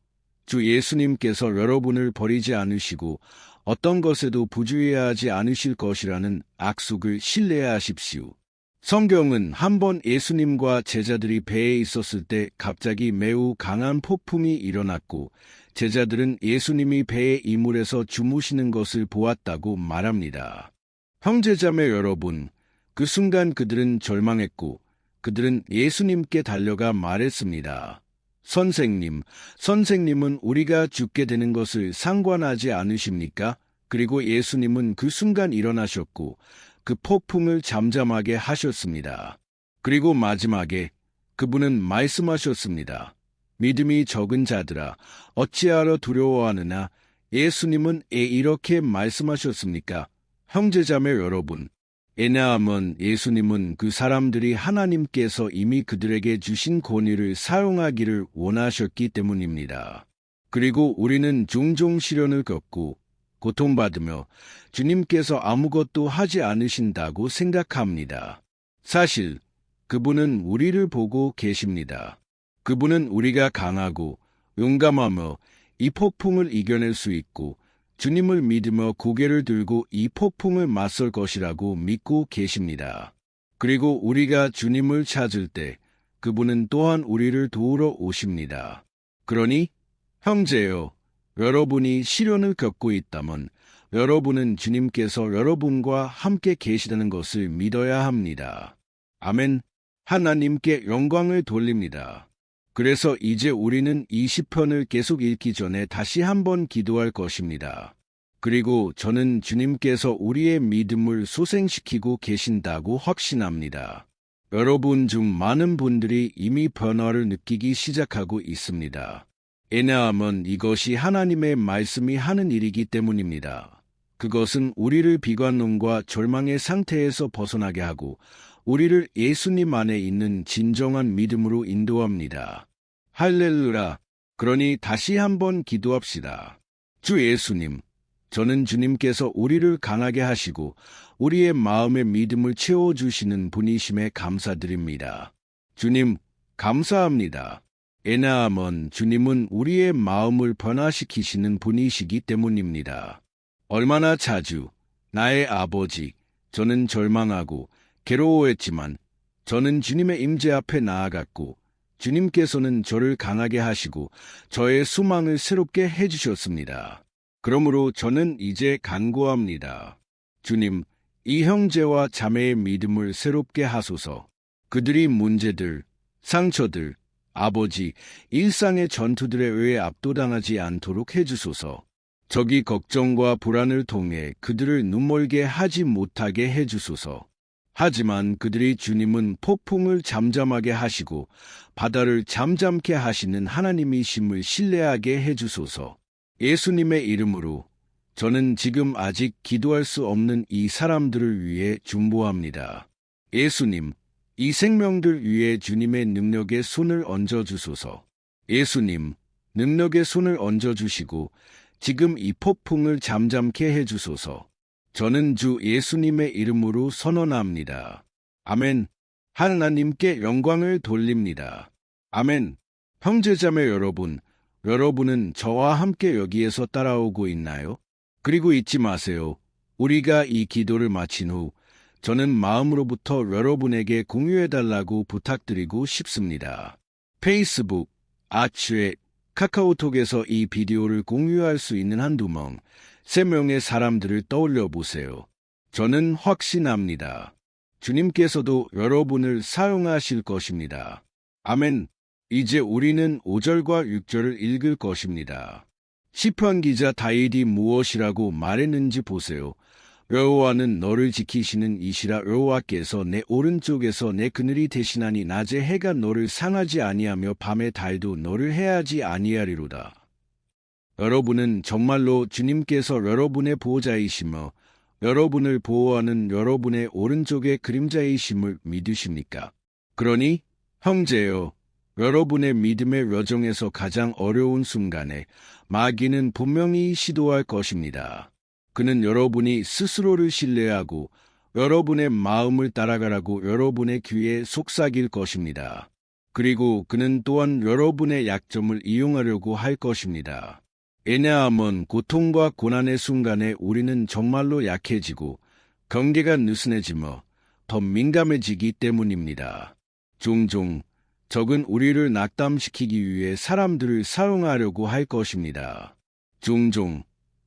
주 예수님께서 여러분을 버리지 않으시고 어떤 것에도 부주의하지 않으실 것이라는 약속을 신뢰하십시오. 성경은 한번 예수님과 제자들이 배에 있었을 때 갑자기 매우 강한 폭풍이 일어났고 제자들은 예수님이 배의 이물에서 주무시는 것을 보았다고 말합니다. 형제자매 여러분, 그 순간 그들은 절망했고 그들은 예수님께 달려가 말했습니다. 선생님은 우리가 죽게 되는 것을 상관하지 않으십니까? 그리고 예수님은 그 순간 일어나셨고 그 폭풍을 잠잠하게 하셨습니다. 그리고 마지막에 그분은 말씀하셨습니다. 믿음이 적은 자들아, 어찌하러 두려워하느냐? 예수님은 이렇게 말씀하셨습니까? 형제자매 여러분, 왜냐하면 예수님은 그 사람들이 하나님께서 이미 그들에게 주신 권위를 사용하기를 원하셨기 때문입니다. 그리고 우리는 종종 시련을 겪고 고통받으며 주님께서 아무것도 하지 않으신다고 생각합니다. 사실 그분은 우리를 보고 계십니다. 그분은 우리가 강하고 용감하며 이 폭풍을 이겨낼 수 있고 주님을 믿으며 고개를 들고 이 폭풍을 맞설 것이라고 믿고 계십니다. 그리고 우리가 주님을 찾을 때 그분은 또한 우리를 도우러 오십니다. 그러니 형제여, 여러분이 시련을 겪고 있다면 여러분은 주님께서 여러분과 함께 계시다는 것을 믿어야 합니다. 아멘. 하나님께 영광을 돌립니다. 그래서 이제 우리는 이 시편을 계속 읽기 전에 다시 한번 기도할 것입니다. 그리고 저는 주님께서 우리의 믿음을 소생시키고 계신다고 확신합니다. 여러분 중 많은 분들이 이미 변화를 느끼기 시작하고 있습니다. 왜냐하면 이것이 하나님의 말씀이 하는 일이기 때문입니다. 그것은 우리를 비관론과 절망의 상태에서 벗어나게 하고 우리를 예수님 안에 있는 진정한 믿음으로 인도합니다. 할렐루야! 그러니 다시 한번 기도합시다. 주 예수님, 저는 주님께서 우리를 강하게 하시고 우리의 마음의 믿음을 채워주시는 분이심에 감사드립니다. 주님, 감사합니다. 왜냐하면 주님은 우리의 마음을 변화시키시는 분이시기 때문입니다. 얼마나 자주, 나의 아버지, 저는 절망하고 괴로워했지만 저는 주님의 임재 앞에 나아갔고 주님께서는 저를 강하게 하시고 저의 소망을 새롭게 해주셨습니다. 그러므로 저는 이제 간구합니다. 주님, 이 형제와 자매의 믿음을 새롭게 하소서. 그들이 문제들, 상처들, 아버지, 일상의 전투들에 의해 압도당하지 않도록 해주소서. 적이 걱정과 불안을 통해 그들을 눈멀게 하지 못하게 해주소서. 하지만 그들이 주님은 폭풍을 잠잠하게 하시고 바다를 잠잠케 하시는 하나님이심을 신뢰하게 해주소서. 예수님의 이름으로 저는 지금 아직 기도할 수 없는 이 사람들을 위해 중보합니다. 예수님, 이 생명들 위에 주님의 능력의 손을 얹어주소서. 예수님, 능력의 손을 얹어주시고 지금 이 폭풍을 잠잠케 해주소서. 저는 주 예수님의 이름으로 선언합니다. 아멘. 하나님께 영광을 돌립니다. 아멘. 형제자매 여러분, 여러분은 저와 함께 여기에서 따라오고 있나요? 그리고 잊지 마세요. 우리가 이 기도를 마친 후 저는 마음으로부터 여러분에게 공유해달라고 부탁드리고 싶습니다. 페이스북, 아츠의 카카오톡에서 이 비디오를 공유할 수 있는 한두 명, 3명의 사람들을 떠올려 보세요. 저는 확신합니다. 주님께서도 여러분을 사용하실 것입니다. 아멘. 이제 우리는 5절과 6절을 읽을 것입니다. 시편 기자 다윗이 무엇이라고 말했는지 보세요. 여호와는 너를 지키시는 이시라. 여호와께서 내 오른쪽에서 내 그늘이 되시나니 낮에 해가 너를 상하지 아니하며 밤에 달도 너를 해하지 아니하리로다. 여러분은 정말로 주님께서 여러분의 보호자이시며 여러분을 보호하는 여러분의 오른쪽의 그림자이심을 믿으십니까? 그러니 형제여, 여러분의 믿음의 여정에서 가장 어려운 순간에 마귀는 분명히 시도할 것입니다. 그는 여러분이 스스로를 신뢰하고 여러분의 마음을 따라가라고 여러분의 귀에 속삭일 것입니다. 그리고 그는 또한 여러분의 약점을 이용하려고 할 것입니다. 왜냐하면 고통과 고난의 순간에 우리는 정말로 약해지고 경계가 느슨해지며 더 민감해지기 때문입니다. 종종 적은 우리를 낙담시키기 위해 사람들을 사용하려고 할 것입니다. 종종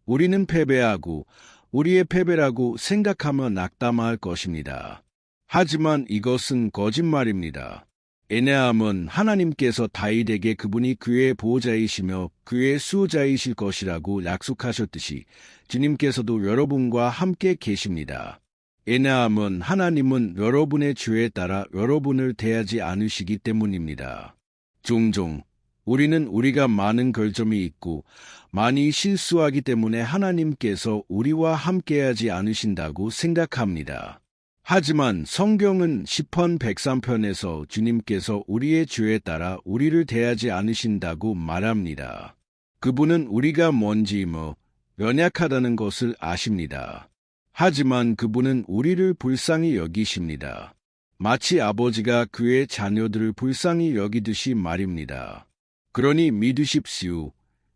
우리는 패배하고 우리의 패배라고 생각하며 낙담할 것입니다. 하지만 이것은 거짓말입니다. 왜냐하면 하나님께서 다윗에게 그분이 그의 보호자이시며 그의 수호자이실 것이라고 약속하셨듯이 주님께서도 여러분과 함께 계십니다. 왜냐하면 하나님은 여러분의 죄에 따라 여러분을 대하지 않으시기 때문입니다. 종종 우리는 우리가 많은 결점이 있고 많이 실수하기 때문에 하나님께서 우리와 함께하지 않으신다고 생각합니다. 하지만 성경은 시편 103편에서 주님께서 우리의 죄에 따라 우리를 대하지 않으신다고 말합니다. 그분은 우리가 뭔지며 연약하다는 것을 아십니다. 하지만 그분은 우리를 불쌍히 여기십니다. 마치 아버지가 그의 자녀들을 불쌍히 여기듯이 말입니다. 그러니 믿으십시오.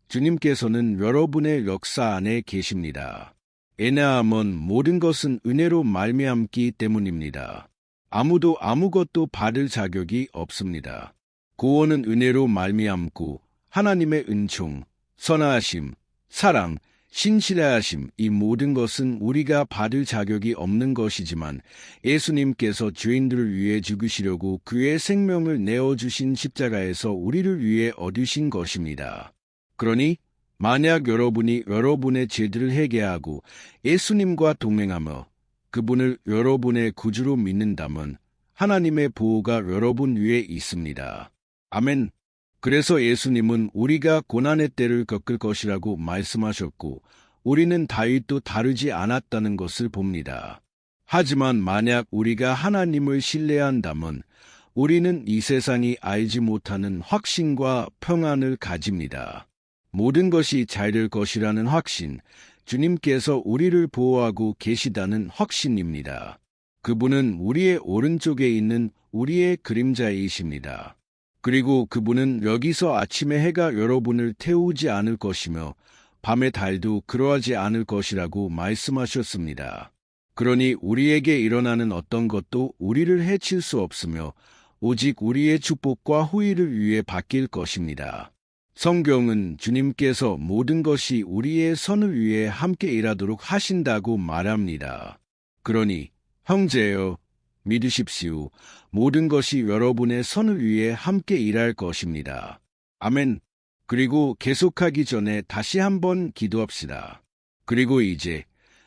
주님께서는 여러분의 역사 안에 계십니다. 왜냐하면 모든 것은 은혜로 말미암기 때문입니다. 아무도 아무것도 받을 자격이 없습니다. 구원은 은혜로 말미암고 하나님의 은총, 선하심, 사랑, 신실하심 이 모든 것은 우리가 받을 자격이 없는 것이지만 예수님께서 죄인들을 위해 죽으시려고 그의 생명을 내어주신 십자가에서 우리를 위해 얻으신 것입니다. 그러니 만약 여러분이 여러분의 죄들을 회개하고 예수님과 동행하며 그분을 여러분의 구주로 믿는다면 하나님의 보호가 여러분 위에 있습니다. 아멘. 그래서 예수님은 우리가 고난의 때를 겪을 것이라고 말씀하셨고 우리는 다윗도 다르지 않았다는 것을 봅니다. 하지만 만약 우리가 하나님을 신뢰한다면 우리는 이 세상이 알지 못하는 확신과 평안을 가집니다. 모든 것이 잘 될 것이라는 확신, 주님께서 우리를 보호하고 계시다는 확신입니다. 그분은 우리의 오른쪽에 있는 우리의 그림자이십니다. 그리고 그분은 여기서 아침에 해가 여러분을 태우지 않을 것이며 밤의 달도 그러하지 않을 것이라고 말씀하셨습니다. 그러니 우리에게 일어나는 어떤 것도 우리를 해칠 수 없으며 오직 우리의 축복과 후일을 위해 바뀔 것입니다. 성경은 주님께서 모든 것이 우리의 선을 위해 함께 일하도록 하신다고 말합니다. 그러니 형제여, 믿으십시오. 모든 것이 여러분의 선을 위해 함께 일할 것입니다. 아멘. 그리고 계속하기 전에 다시 한번 기도합시다. 그리고 이제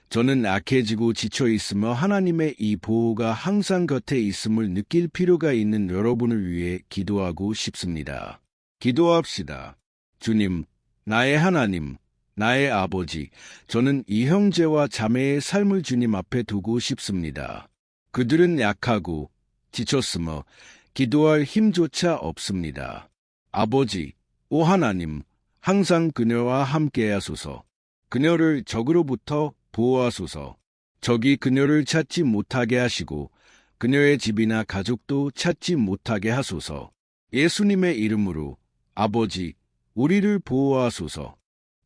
저는 약해지고 지쳐 있으며 하나님의 이 보호가 항상 곁에 있음을 느낄 필요가 있는 여러분을 위해 기도하고 싶습니다. 기도합시다. 주님, 나의 하나님, 나의 아버지, 저는 이 형제와 자매의 삶을 주님 앞에 두고 싶습니다. 그들은 약하고 지쳤으며 기도할 힘조차 없습니다. 아버지, 오 하나님, 항상 그녀와 함께 하소서. 그녀를 적으로부터 보호하소서. 적이 그녀를 찾지 못하게 하시고 그녀의 집이나 가족도 찾지 못하게 하소서. 예수님의 이름으로 아버지, 우리를 보호하소서.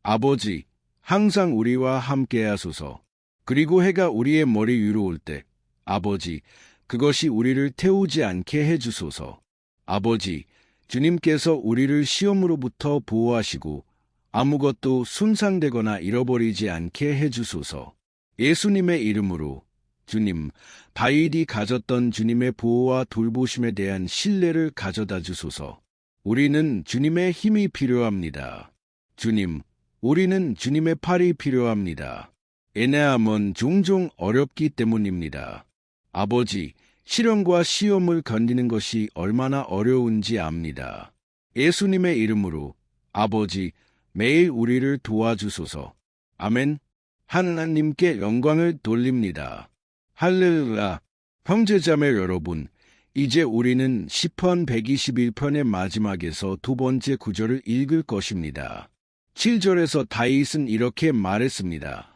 아버지, 항상 우리와 함께 하소서. 그리고 해가 우리의 머리 위로 올 때, 아버지, 그것이 우리를 태우지 않게 해주소서. 아버지, 주님께서 우리를 시험으로부터 보호하시고 아무것도 손상되거나 잃어버리지 않게 해주소서. 예수님의 이름으로, 주님, 다윗이 가졌던 주님의 보호와 돌보심에 대한 신뢰를 가져다 주소서. 우리는 주님의 힘이 필요합니다. 주님, 우리는 주님의 팔이 필요합니다. 애매함은 종종 어렵기 때문입니다. 아버지, 시련과 시험을 견디는 것이 얼마나 어려운지 압니다. 예수님의 이름으로, 아버지, 매일 우리를 도와주소서. 아멘. 하나님께 영광을 돌립니다. 할렐루야. 형제자매 여러분, 이제 우리는 시편 121편의 마지막에서 두 번째 구절을 읽을 것입니다. 7절에서 다윗은 이렇게 말했습니다.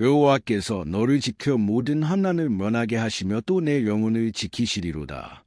여호와께서 너를 지켜 모든 환난을 면하게 하시며 또 내 영혼을 지키시리로다.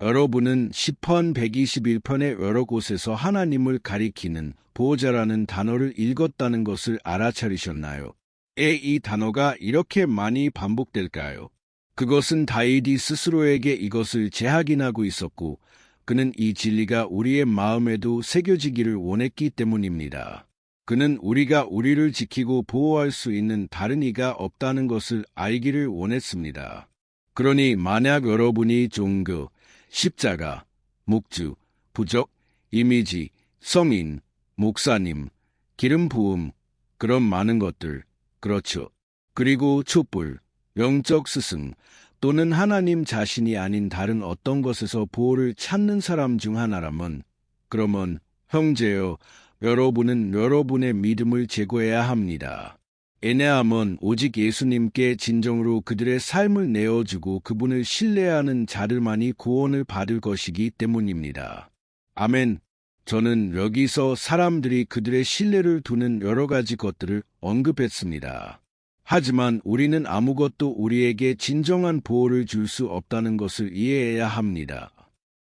여러분은 시편 121편의 여러 곳에서 하나님을 가리키는 보호자라는 단어를 읽었다는 것을 알아차리셨나요? 왜 이 단어가 이렇게 많이 반복될까요? 그것은 다윗이 스스로에게 이것을 재확인하고 있었고 그는 이 진리가 우리의 마음에도 새겨지기를 원했기 때문입니다. 그는 우리가 우리를 지키고 보호할 수 있는 다른 이가 없다는 것을 알기를 원했습니다. 그러니 만약 여러분이 종교, 십자가, 묵주, 부적, 이미지, 서민, 목사님, 기름 부음, 그런 많은 것들, 그렇죠. 그리고 촛불, 영적 스승, 또는 하나님 자신이 아닌 다른 어떤 것에서 보호를 찾는 사람 중 하나라면, 그러면 형제여, 여러분은 여러분의 믿음을 제거해야 합니다. 애매함은 오직 예수님께 진정으로 그들의 삶을 내어주고 그분을 신뢰하는 자들만이 구원을 받을 것이기 때문입니다. 아멘. 저는 여기서 사람들이 그들의 신뢰를 두는 여러 가지 것들을 언급했습니다. 하지만 우리는 아무것도 우리에게 진정한 보호를 줄 수 없다는 것을 이해해야 합니다.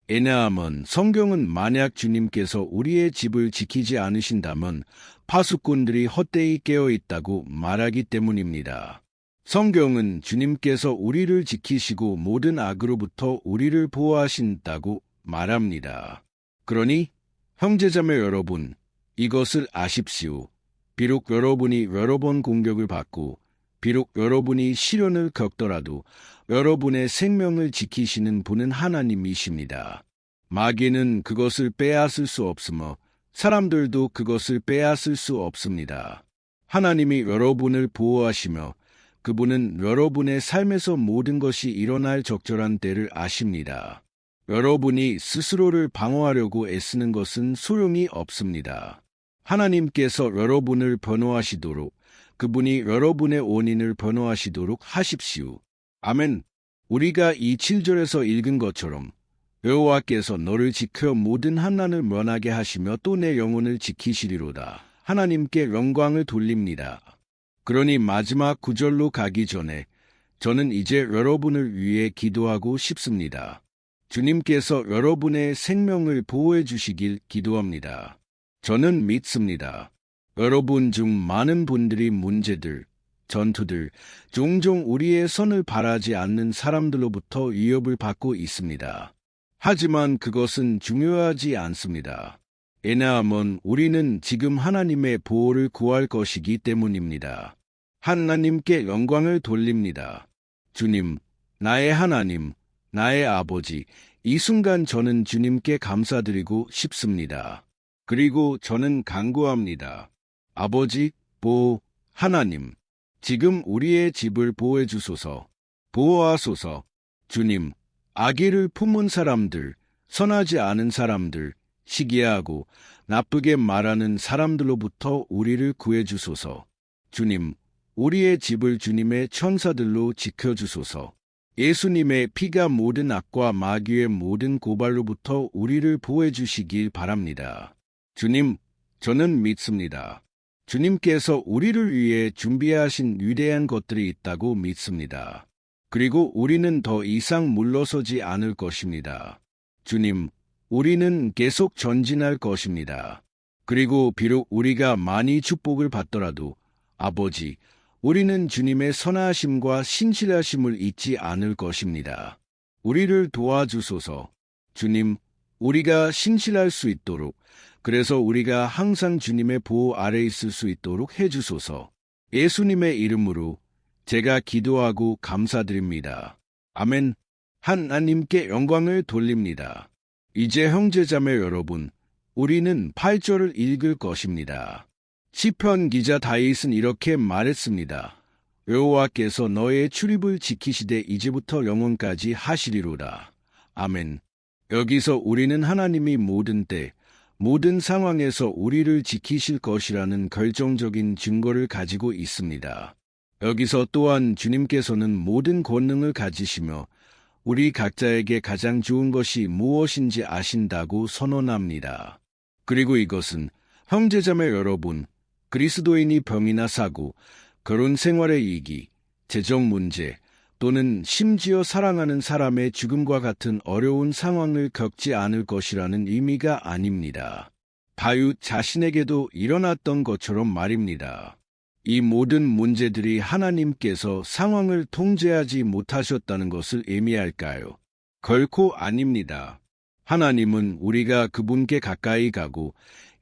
애매함은 성경은 만약 주님께서 우리의 집을 지키지 않으신다면 파수꾼들이 헛되이 깨어있다고 말하기 때문입니다. 성경은 주님께서 우리를 지키시고 모든 악으로부터 우리를 보호하신다고 말합니다. 그러니 형제자매 여러분, 이것을 아십시오. 비록 여러분이 여러 번 공격을 받고 비록 여러분이 시련을 겪더라도 여러분의 생명을 지키시는 분은 하나님이십니다. 마귀는 그것을 빼앗을 수 없으며 사람들도 그것을 빼앗을 수 없습니다. 하나님이 여러분을 보호하시며 그분은 여러분의 삶에서 모든 것이 일어날 적절한 때를 아십니다. 여러분이 스스로를 방어하려고 애쓰는 것은 소용이 없습니다. 하나님께서 여러분을 변호하시도록 그분이 여러분의 원인을 변호하시도록 하십시오. 아멘. 우리가 이 7절에서 읽은 것처럼 여호와께서 너를 지켜 모든 환난을 면하게 하시며 또 내 영혼을 지키시리로다. 하나님께 영광을 돌립니다. 그러니 마지막 구절로 가기 전에 저는 이제 여러분을 위해 기도하고 싶습니다. 주님께서 여러분의 생명을 보호해 주시길 기도합니다. 저는 믿습니다. 여러분 중 많은 분들이 문제들, 전투들, 종종 우리의 선을 바라지 않는 사람들로부터 위협을 받고 있습니다. 하지만 그것은 중요하지 않습니다. 왜냐하면 우리는 지금 하나님의 보호를 구할 것이기 때문입니다. 하나님께 영광을 돌립니다. 주님, 나의 하나님, 나의 아버지, 이 순간 저는 주님께 감사드리고 싶습니다. 그리고 저는 간구합니다. 아버지, 하나님, 지금 우리의 집을 보호해 주소서, 보호하소서. 주님, 악의를 품은 사람들, 선하지 않은 사람들, 시기하고 나쁘게 말하는 사람들로부터 우리를 구해주소서. 주님, 우리의 집을 주님의 천사들로 지켜주소서. 예수님의 피가 모든 악과 마귀의 모든 고발로부터 우리를 보호해 주시길 바랍니다. 주님, 저는 믿습니다. 주님께서 우리를 위해 준비하신 위대한 것들이 있다고 믿습니다. 그리고 우리는 더 이상 물러서지 않을 것입니다. 주님, 우리는 계속 전진할 것입니다. 그리고 비록 우리가 많이 축복을 받더라도 아버지, 우리는 주님의 선하심과 신실하심을 잊지 않을 것입니다. 우리를 도와주소서. 주님, 우리가 신실할 수 있도록, 그래서 우리가 항상 주님의 보호 아래 있을 수 있도록 해주소서. 예수님의 이름으로 제가 기도하고 감사드립니다. 아멘. 하나님께 영광을 돌립니다. 이제 형제자매 여러분, 우리는 8절을 읽을 것입니다. 시편 기자 다윗은 이렇게 말했습니다. 여호와께서 너의 출입을 지키시되 이제부터 영원까지 하시리로다. 아멘. 여기서 우리는 하나님이 모든 때, 모든 상황에서 우리를 지키실 것이라는 결정적인 증거를 가지고 있습니다. 여기서 또한 주님께서는 모든 권능을 가지시며 우리 각자에게 가장 좋은 것이 무엇인지 아신다고 선언합니다. 그리고 이것은 형제자매 여러분, 그리스도인이 병이나 사고, 결혼 생활의 위기, 재정 문제, 또는 심지어 사랑하는 사람의 죽음과 같은 어려운 상황을 겪지 않을 것이라는 의미가 아닙니다. 다윗 자신에게도 일어났던 것처럼 말입니다. 이 모든 문제들이 하나님께서 상황을 통제하지 못하셨다는 것을 의미할까요? 결코 아닙니다. 하나님은 우리가 그분께 가까이 가고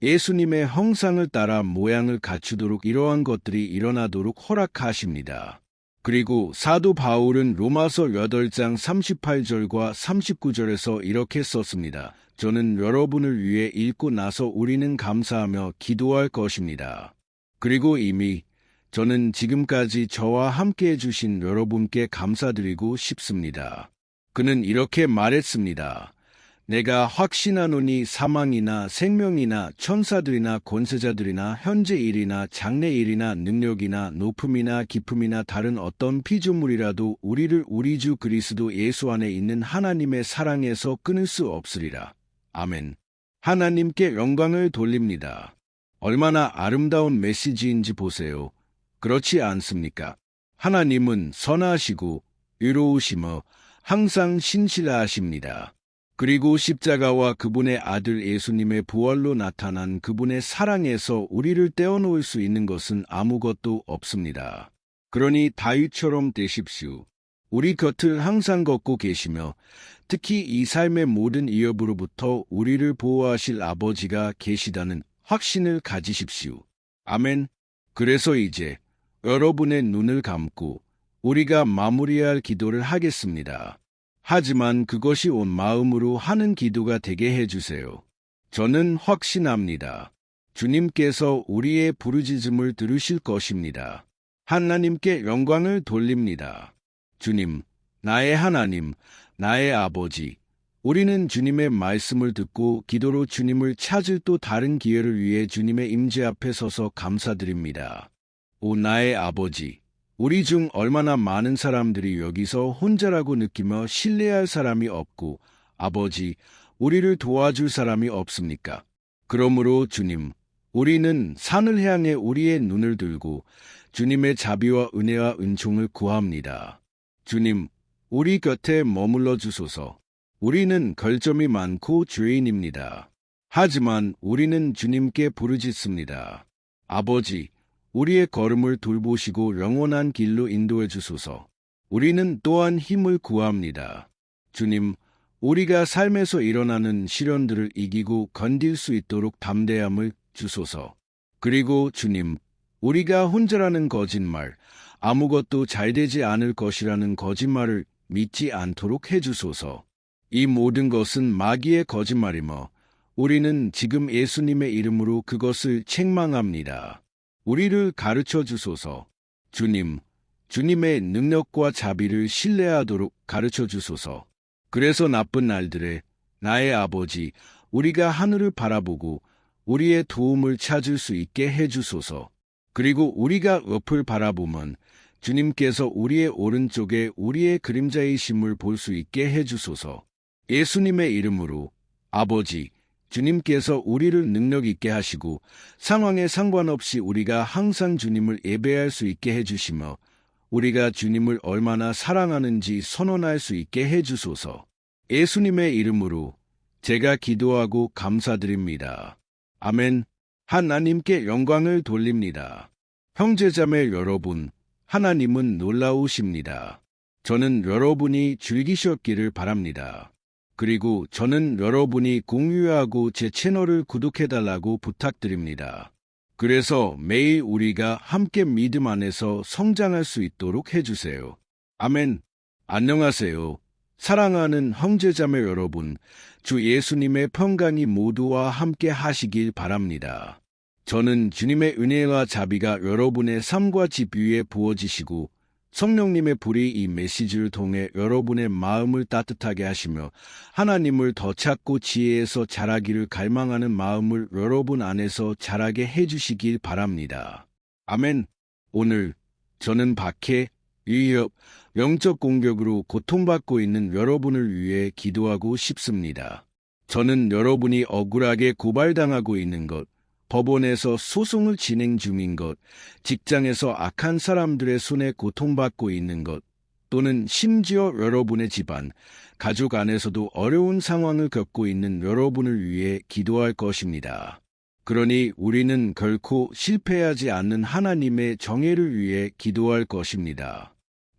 예수님의 형상을 따라 모양을 갖추도록 이러한 것들이 일어나도록 허락하십니다. 그리고 사도 바울은 로마서 8장 38절과 39절에서 이렇게 썼습니다. 저는 여러분을 위해 읽고 나서 우리는 감사하며 기도할 것입니다. 그리고 이미 저는 지금까지 저와 함께 해주신 여러분께 감사드리고 싶습니다. 그는 이렇게 말했습니다. 내가 확신하노니 사망이나 생명이나 천사들이나 권세자들이나 현재 일이나 장래 일이나 능력이나 높음이나 깊음이나 다른 어떤 피조물이라도 우리를 우리 주 그리스도 예수 안에 있는 하나님의 사랑에서 끊을 수 없으리라. 아멘. 하나님께 영광을 돌립니다. 얼마나 아름다운 메시지인지 보세요. 그렇지 않습니까? 하나님은 선하시고 의로우시며 항상 신실하십니다. 그리고 십자가와 그분의 아들 예수님의 부활로 나타난 그분의 사랑에서 우리를 떼어놓을 수 있는 것은 아무것도 없습니다. 그러니 다윗처럼 되십시오. 우리 곁을 항상 걷고 계시며 특히 이 삶의 모든 위협으로부터 우리를 보호하실 아버지가 계시다는 확신을 가지십시오. 아멘. 그래서 이제 여러분의 눈을 감고 우리가 마무리할 기도를 하겠습니다. 하지만 그것이 온 마음으로 하는 기도가 되게 해주세요. 저는 확신합니다. 주님께서 우리의 부르짖음을 들으실 것입니다. 하나님께 영광을 돌립니다. 주님, 나의 하나님, 나의 아버지, 우리는 주님의 말씀을 듣고 기도로 주님을 찾을 또 다른 기회를 위해 주님의 임재 앞에 서서 감사드립니다. 오 나의 아버지, 우리 중 얼마나 많은 사람들이 여기서 혼자라고 느끼며 신뢰할 사람이 없고 아버지, 우리를 도와줄 사람이 없습니까? 그러므로 주님, 우리는 산을 향해 우리의 눈을 들고 주님의 자비와 은혜와 은총을 구합니다. 주님, 우리 곁에 머물러 주소서. 우리는 결점이 많고 죄인입니다. 하지만 우리는 주님께 부르짖습니다. 아버지, 우리의 걸음을 돌보시고 영원한 길로 인도해 주소서. 우리는 또한 힘을 구합니다. 주님, 우리가 삶에서 일어나는 시련들을 이기고 견딜 수 있도록 담대함을 주소서. 그리고 주님, 우리가 혼자라는 거짓말, 아무것도 잘되지 않을 것이라는 거짓말을 믿지 않도록 해주소서. 이 모든 것은 마귀의 거짓말이며 우리는 지금 예수님의 이름으로 그것을 책망합니다. 우리를 가르쳐 주소서. 주님, 주님의 능력과 자비를 신뢰하도록 가르쳐 주소서. 그래서 나쁜 날들에 나의 아버지, 우리가 하늘을 바라보고 우리의 도움을 찾을 수 있게 해주소서. 그리고 우리가 옆을 바라보면 주님께서 우리의 오른쪽에 우리의 그림자이심을 볼 수 있게 해주소서. 예수님의 이름으로 아버지, 주님께서 우리를 능력 있게 하시고 상황에 상관없이 우리가 항상 주님을 예배할 수 있게 해주시며 우리가 주님을 얼마나 사랑하는지 선언할 수 있게 해주소서. 예수님의 이름으로 제가 기도하고 감사드립니다. 아멘. 하나님께 영광을 돌립니다. 형제자매 여러분, 하나님은 놀라우십니다. 저는 여러분이 즐기셨기를 바랍니다. 그리고 저는 여러분이 공유하고 제 채널을 구독해달라고 부탁드립니다. 그래서 매일 우리가 함께 믿음 안에서 성장할 수 있도록 해주세요. 아멘. 안녕하세요. 사랑하는 형제자매 여러분, 주 예수님의 평강이 모두와 함께 하시길 바랍니다. 저는 주님의 은혜와 자비가 여러분의 삶과 집 위에 부어지시고 성령님의 불이 이 메시지를 통해 여러분의 마음을 따뜻하게 하시며 하나님을 더 찾고 지혜에서 자라기를 갈망하는 마음을 여러분 안에서 자라게 해주시길 바랍니다. 아멘. 오늘 저는 박해, 위협, 영적 공격으로 고통받고 있는 여러분을 위해 기도하고 싶습니다. 저는 여러분이 억울하게 고발당하고 있는 것, 법원에서 소송을 진행 중인 것, 직장에서 악한 사람들의 손에 고통받고 있는 것, 또는 심지어 여러분의 집안, 가족 안에서도 어려운 상황을 겪고 있는 여러분을 위해 기도할 것입니다. 그러니 우리는 결코 실패하지 않는 하나님의 정예를 위해 기도할 것입니다.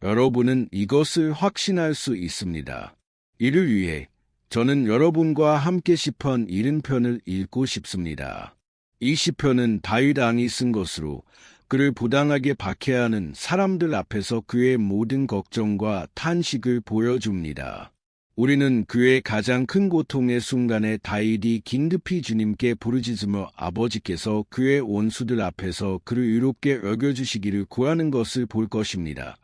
여러분은 이것을 확신할 수 있습니다. 이를 위해 저는 여러분과 함께 시편 70편을 읽고 싶습니다. 이 시편은 다윗 왕이 쓴 것으로 그를 부당하게 박해하는 사람들 앞에서 그의 모든 걱정과 탄식을 보여줍니다. 우리는 그의 가장 큰 고통의 순간에 다윗이 긴급히 주님께 부르짖으며 아버지께서 그의 원수들 앞에서 그를 의롭게 여겨주시기를 구하는 것을 볼 것입니다.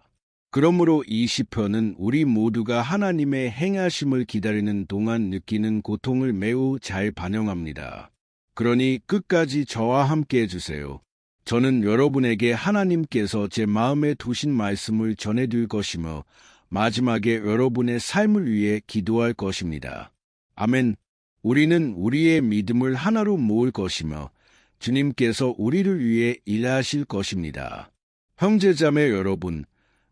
그러므로 이 시편은 우리 모두가 하나님의 행하심을 기다리는 동안 느끼는 고통을 매우 잘 반영합니다. 그러니 끝까지 저와 함께 해주세요. 저는 여러분에게 하나님께서 제 마음에 두신 말씀을 전해드릴 것이며 마지막에 여러분의 삶을 위해 기도할 것입니다. 아멘. 우리는 우리의 믿음을 하나로 모을 것이며 주님께서 우리를 위해 일하실 것입니다. 형제자매 여러분,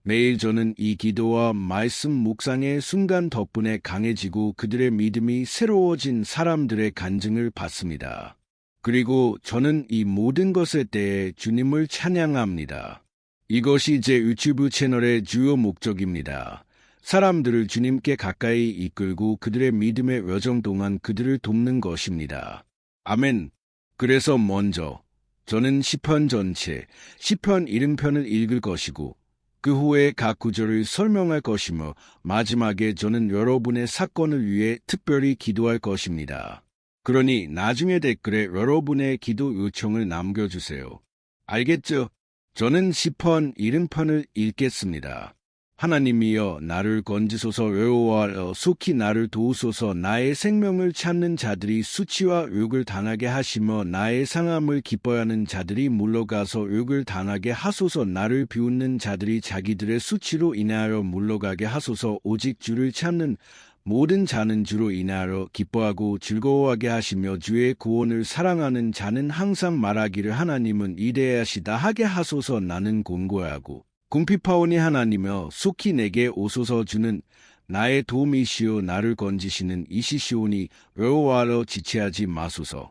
매일 저는 이 기도와 말씀 묵상의 순간 덕분에 강해지고 그들의 믿음이 새로워진 사람들의 간증을 받습니다. 그리고 저는 이 모든 것에 대해 주님을 찬양합니다. 이것이 제 유튜브 채널의 주요 목적입니다. 사람들을 주님께 가까이 이끌고 그들의 믿음의 여정 동안 그들을 돕는 것입니다. 아멘. 그래서 먼저 저는 시편 전체, 시편 70편을 읽을 것이고 그 후에 각 구절을 설명할 것이며 마지막에 저는 여러분의 사건을 위해 특별히 기도할 것입니다. 그러니 나중에 댓글에 여러분의 기도 요청을 남겨주세요. 알겠죠? 저는 시편 70편을 읽겠습니다. 하나님이여 나를 건지소서 여호와여 속히 나를 도우소서 나의 생명을 찾는 자들이 수치와 욕을 당하게 하시며 나의 상함을 기뻐하는 자들이 물러가서 욕을 당하게 하소서 나를 비웃는 자들이 자기들의 수치로 인하여 물러가게 하소서 오직 주를 찾는 모든 자는 주로 인하여 기뻐하고 즐거워하게 하시며 주의 구원을 사랑하는 자는 항상 말하기를 하나님은 위대하시다 하게 하소서 나는 곤고하고 궁핍하오니 하나님여 속히 내게 오소서 주는 나의 도움이시오 나를 건지시는 이시시오니 여호와여 지체하지 마소서.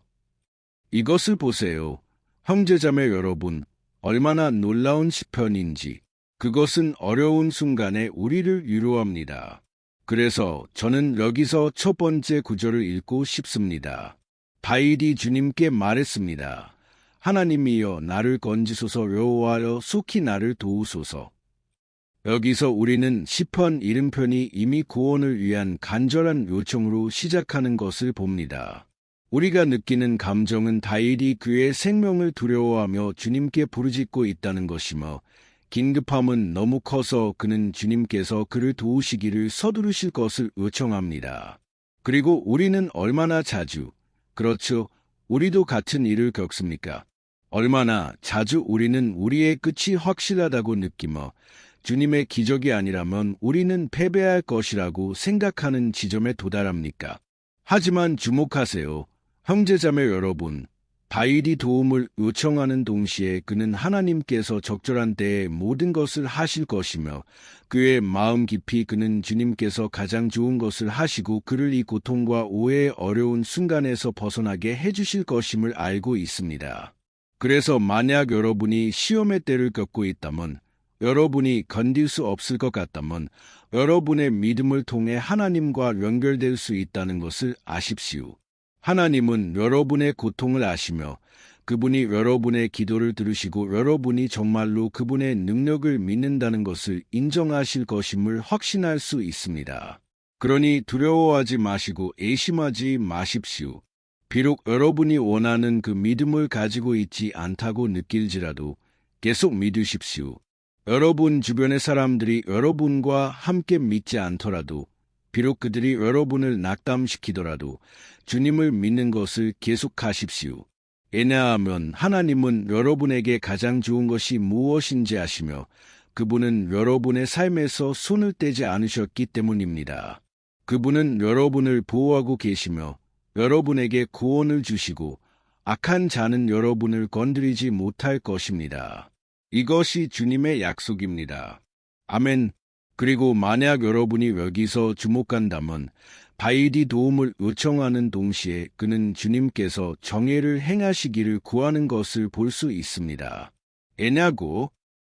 이것을 보세요. 형제자매 여러분, 얼마나 놀라운 시편인지. 그것은 어려운 순간에 우리를 위로합니다. 그래서 저는 여기서 첫 번째 구절을 읽고 싶습니다. 다윗이 주님께 말했습니다. 하나님이여 나를 건지소서 여호와여 속히 나를 도우소서. 여기서 우리는 시편 70편이 이미 구원을 위한 간절한 요청으로 시작하는 것을 봅니다. 우리가 느끼는 감정은 다윗이 그의 생명을 두려워하며 주님께 부르짖고 있다는 것이며 긴급함은 너무 커서 그는 주님께서 그를 도우시기를 서두르실 것을 요청합니다. 그리고 우리는 얼마나 자주, 그렇죠, 우리도 같은 일을 겪습니까? 얼마나 자주 우리는 우리의 끝이 확실하다고 느끼며 주님의 기적이 아니라면 우리는 패배할 것이라고 생각하는 지점에 도달합니까? 하지만 주목하세요. 형제자매 여러분, 다윗이 도움을 요청하는 동시에 그는 하나님께서 적절한 때에 모든 것을 하실 것이며 그의 마음 깊이 그는 주님께서 가장 좋은 것을 하시고 그를 이 고통과 오해의 어려운 순간에서 벗어나게 해주실 것임을 알고 있습니다. 그래서 만약 여러분이 시험의 때를 겪고 있다면, 여러분이 견딜 수 없을 것 같다면 여러분의 믿음을 통해 하나님과 연결될 수 있다는 것을 아십시오. 하나님은 여러분의 고통을 아시며 그분이 여러분의 기도를 들으시고 여러분이 정말로 그분의 능력을 믿는다는 것을 인정하실 것임을 확신할 수 있습니다. 그러니 두려워하지 마시고 의심하지 마십시오. 비록 여러분이 원하는 그 믿음을 가지고 있지 않다고 느낄지라도 계속 믿으십시오. 여러분 주변의 사람들이 여러분과 함께 믿지 않더라도, 비록 그들이 여러분을 낙담시키더라도 주님을 믿는 것을 계속하십시오. 왜냐하면 하나님은 여러분에게 가장 좋은 것이 무엇인지 아시며 그분은 여러분의 삶에서 손을 떼지 않으셨기 때문입니다. 그분은 여러분을 보호하고 계시며 여러분에게 구원을 주시고 악한 자는 여러분을 건드리지 못할 것입니다. 이것이 주님의 약속입니다. 아멘. 그리고 만약 여러분이 여기서 주목한다면 다윗이 도움을 요청하는 동시에 그는 주님께서 정의를 행하시기를 구하는 것을 볼 수 있습니다.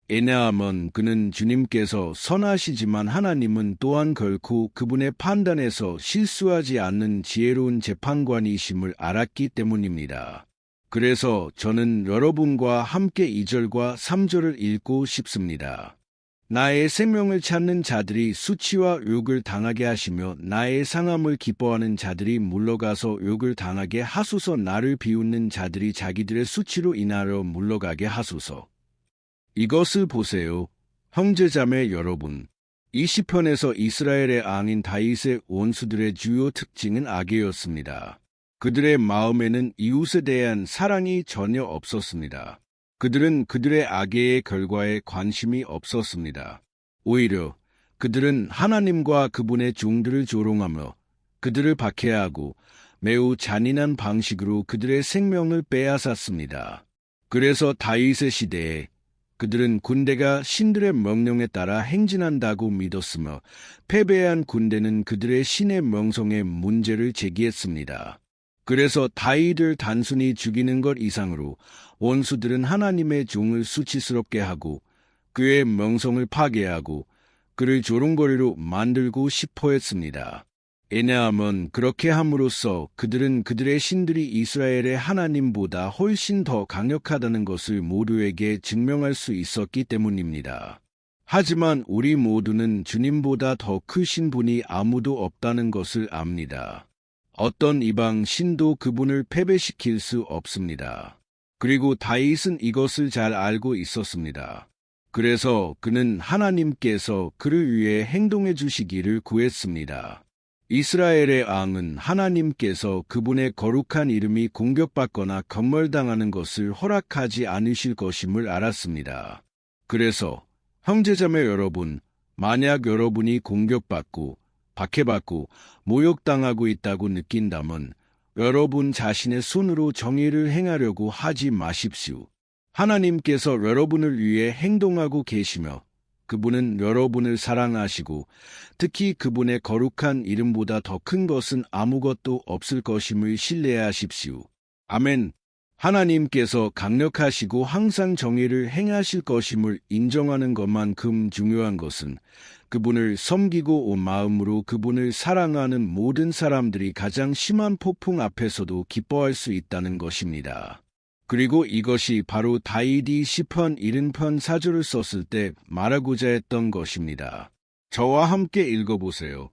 왜냐하면 그는 주님께서 선하시지만 하나님은 또한 결코 그분의 판단에서 실수하지 않는 지혜로운 재판관이심을 알았기 때문입니다. 그래서 저는 여러분과 함께 2절과 3절을 읽고 싶습니다. 나의 생명을 찾는 자들이 수치와 욕을 당하게 하시며 나의 상함을 기뻐하는 자들이 물러가서 욕을 당하게 하소서. 나를 비웃는 자들이 자기들의 수치로 인하여 물러가게 하소서. 이것을 보세요. 형제자매 여러분. 이 시편에서 이스라엘의 왕인 다윗의 원수들의 주요 특징은 악이었습니다. 그들의 마음에는 이웃에 대한 사랑이 전혀 없었습니다. 그들은 그들의 악의 결과에 관심이 없었습니다. 오히려 그들은 하나님과 그분의 종들을 조롱하며 그들을 박해하고 매우 잔인한 방식으로 그들의 생명을 빼앗았습니다. 그래서 다윗의 시대에 그들은 군대가 신들의 명령에 따라 행진한다고 믿었으며 패배한 군대는 그들의 신의 명성에 문제를 제기했습니다. 그래서 다윗을 단순히 죽이는 것 이상으로 원수들은 하나님의 종을 수치스럽게 하고 그의 명성을 파괴하고 그를 조롱거리로 만들고 싶어 했습니다. 왜냐하면 그렇게 함으로써 그들은 그들의 신들이 이스라엘의 하나님보다 훨씬 더 강력하다는 것을 모두에게 증명할 수 있었기 때문입니다. 하지만 우리 모두는 주님보다 더 크신 분이 아무도 없다는 것을 압니다. 어떤 이방 신도 그분을 패배시킬 수 없습니다. 그리고 다윗은 이것을 잘 알고 있었습니다. 그래서 그는 하나님께서 그를 위해 행동해 주시기를 구했습니다. 이스라엘의 왕은 하나님께서 그분의 거룩한 이름이 공격받거나 건멸당하는 것을 허락하지 않으실 것임을 알았습니다. 그래서 형제자매 여러분, 만약 여러분이 공격받고 박해받고 모욕당하고 있다고 느낀다면 여러분 자신의 손으로 정의를 행하려고 하지 마십시오. 하나님께서 여러분을 위해 행동하고 계시며 그분은 여러분을 사랑하시고 특히 그분의 거룩한 이름보다 더 큰 것은 아무것도 없을 것임을 신뢰하십시오. 아멘. 하나님께서 강력하시고 항상 정의를 행하실 것임을 인정하는 것만큼 중요한 것은 그분을 섬기고 온 마음으로 그분을 사랑하는 모든 사람들이 가장 심한 폭풍 앞에서도 기뻐할 수 있다는 것입니다. 그리고 이것이 바로 다윗이 시편 70편 4절을 썼을 때 말하고자 했던 것입니다. 저와 함께 읽어보세요.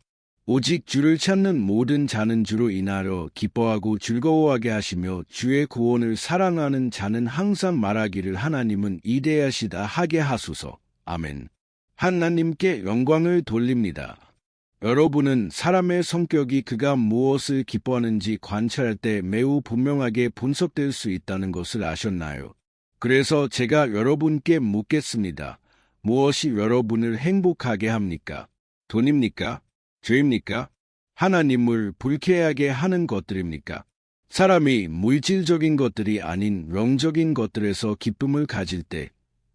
오직 주를 찾는 모든 자는 주로 인하여 기뻐하고 즐거워하게 하시며 주의 구원을 사랑하는 자는 항상 말하기를 하나님은 위대하시다 하게 하소서. 아멘. 하나님께 영광을 돌립니다. 여러분은 사람의 성격이 그가 무엇을 기뻐하는지 관찰할 때 매우 분명하게 분석될 수 있다는 것을 아셨나요? 그래서 제가 여러분께 묻겠습니다. 무엇이 여러분을 행복하게 합니까? 돈입니까? 죄입니까? 하나님을 불쾌하게 하는 것들입니까? 사람이 물질적인 것들이 아닌 영적인 것들에서 기쁨을 가질 때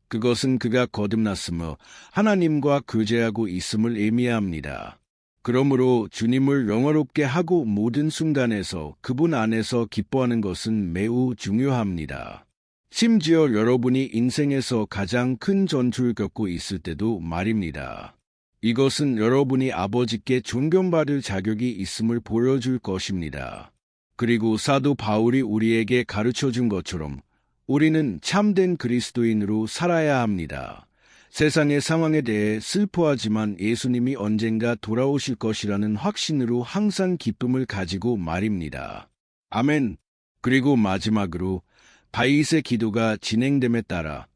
그것은 그가 거듭났으며 하나님과 교제하고 있음을 의미합니다. 그러므로 주님을 영화롭게 하고 모든 순간에서 그분 안에서 기뻐하는 것은 매우 중요합니다. 심지어 여러분이 인생에서 가장 큰 전투를 겪고 있을 때도 말입니다. 이것은 여러분이 아버지께 존경받을 자격이 있음을 보여줄 것입니다. 그리고 사도 바울이 우리에게 가르쳐준 것처럼 우리는 참된 그리스도인으로 살아야 합니다. 세상의 상황에 대해 슬퍼하지만 예수님이 언젠가 돌아오실 것이라는 확신으로 항상 기쁨을 가지고 말입니다. 아멘. 그리고 마지막으로 다윗의 기도가 진행됨에 따라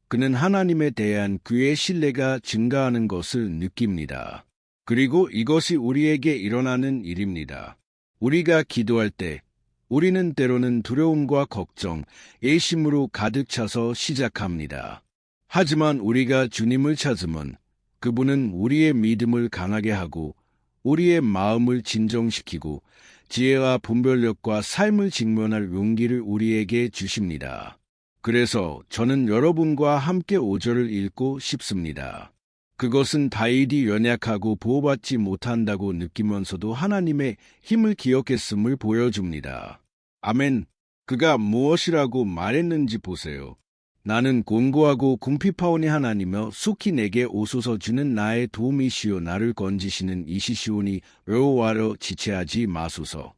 그는 하나님에 대한 그의 신뢰가 증가하는 것을 느낍니다. 그리고 이것이 우리에게 일어나는 일입니다. 우리가 기도할 때 우리는 때로는 두려움과 걱정, 애심으로 가득 차서 시작합니다. 하지만 우리가 주님을 찾으면 그분은 우리의 믿음을 강하게 하고 우리의 마음을 진정시키고 지혜와 분별력과 삶을 직면할 용기를 우리에게 주십니다. 그래서 저는 여러분과 함께 5절을 읽고 싶습니다. 그것은 다윗이 연약하고 보호받지 못한다고 느끼면서도 하나님의 힘을 기억했음을 보여줍니다. 아멘. 그가 무엇이라고 말했는지 보세요. 나는 곤고하고 궁핍하오니 하나님여 속히 내게 오소서 주는 나의 도움이시오 나를 건지시는 이시시오니 여호와여 지체하지 마소서.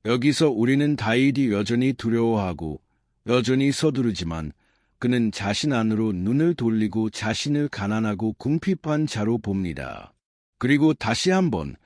여기서 우리는 다윗이 여전히 두려워하고 여전히 서두르지만 그는 자신 안으로 눈을 돌리고 자신을 가난하고 궁핍한 자로 봅니다. 그리고 다시 한번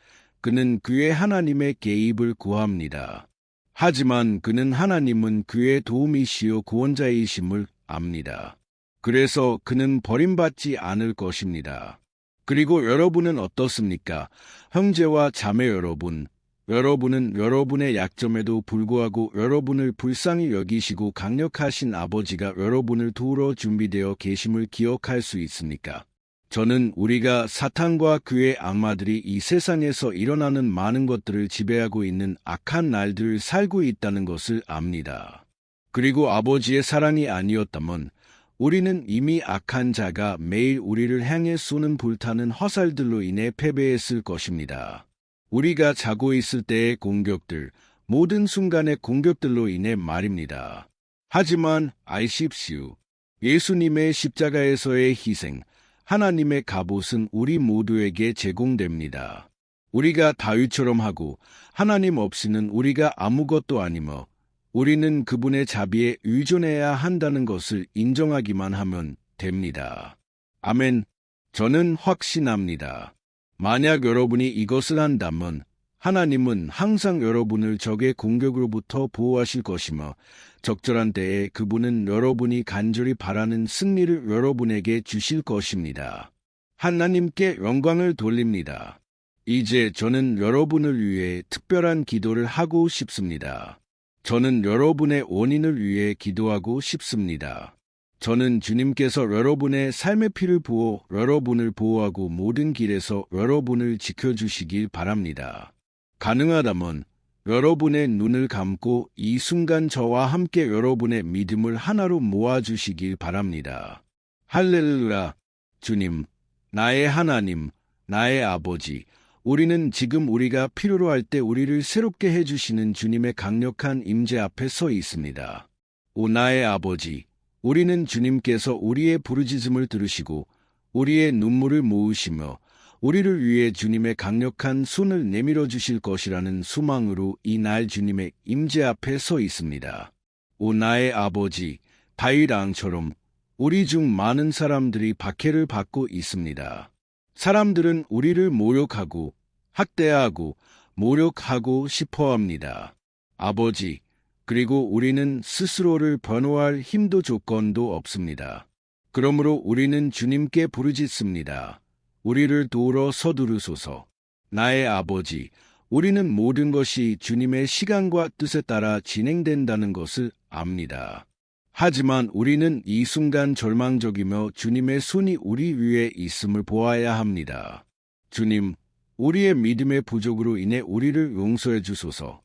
그는 그의 하나님의 개입을 구합니다. 하지만 그는 하나님은 그의 도움이시요 구원자이심을 압니다. 그래서 그는 버림받지 않을 것입니다. 그리고 여러분은 어떻습니까? 형제와 자매 여러분, 여러분은 여러분의 약점에도 불구하고 여러분을 불쌍히 여기시고 강력하신 아버지가 여러분을 도우러 준비되어 계심을 기억할 수 있습니까? 저는 우리가 사탄과 그의 악마들이 이 세상에서 일어나는 많은 것들을 지배하고 있는 악한 날들을 살고 있다는 것을 압니다. 그리고 아버지의 사랑이 아니었다면 우리는 이미 악한 자가 매일 우리를 향해 쏘는 불타는 화살들로 인해 패배했을 것입니다. 우리가 자고 있을 때의 공격들, 모든 순간의 공격들로 인해 말입니다. 하지만 아십시오. 예수님의 십자가에서의 희생, 하나님의 갑옷은 우리 모두에게 제공됩니다. 우리가 다윗처럼 하고 하나님 없이는 우리가 아무것도 아니며 우리는 그분의 자비에 의존해야 한다는 것을 인정하기만 하면 됩니다. 아멘. 저는 확신합니다. 만약 여러분이 이것을 한다면 하나님은 항상 여러분을 적의 공격으로부터 보호하실 것이며 적절한 때에 그분은 여러분이 간절히 바라는 승리를 여러분에게 주실 것입니다. 하나님께 영광을 돌립니다. 이제 저는 여러분을 위해 특별한 기도를 하고 싶습니다. 저는 여러분의 원인을 위해 기도하고 싶습니다. 저는 주님께서 여러분의 삶의 피를 부어 여러분을 보호하고 모든 길에서 여러분을 지켜주시길 바랍니다. 가능하다면 여러분의 눈을 감고 이 순간 저와 함께 여러분의 믿음을 하나로 모아주시길 바랍니다. 할렐루야! 주님, 나의 하나님, 나의 아버지, 우리는 지금 우리가 필요로 할 때 우리를 새롭게 해주시는 주님의 강력한 임재 앞에 서 있습니다. 오 나의 아버지, 우리는 주님께서 우리의 부르짖음을 들으시고 우리의 눈물을 모으시며 우리를 위해 주님의 강력한 손을 내밀어 주실 것이라는 소망으로 이 날 주님의 임재 앞에 서 있습니다. 오 나의 아버지, 다윗 왕처럼 우리 중 많은 사람들이 박해를 받고 있습니다. 사람들은 우리를 모욕하고 학대하고 모욕하고 싶어합니다. 아버지, 그리고 우리는 스스로를 변호할 힘도 조건도 없습니다. 그러므로 우리는 주님께 부르짖습니다. 우리를 도우러 서두르소서. 나의 아버지, 우리는 모든 것이 주님의 시간과 뜻에 따라 진행된다는 것을 압니다. 하지만 우리는 이 순간 절망적이며 주님의 손이 우리 위에 있음을 보아야 합니다. 주님, 우리의 믿음의 부족으로 인해 우리를 용서해 주소서.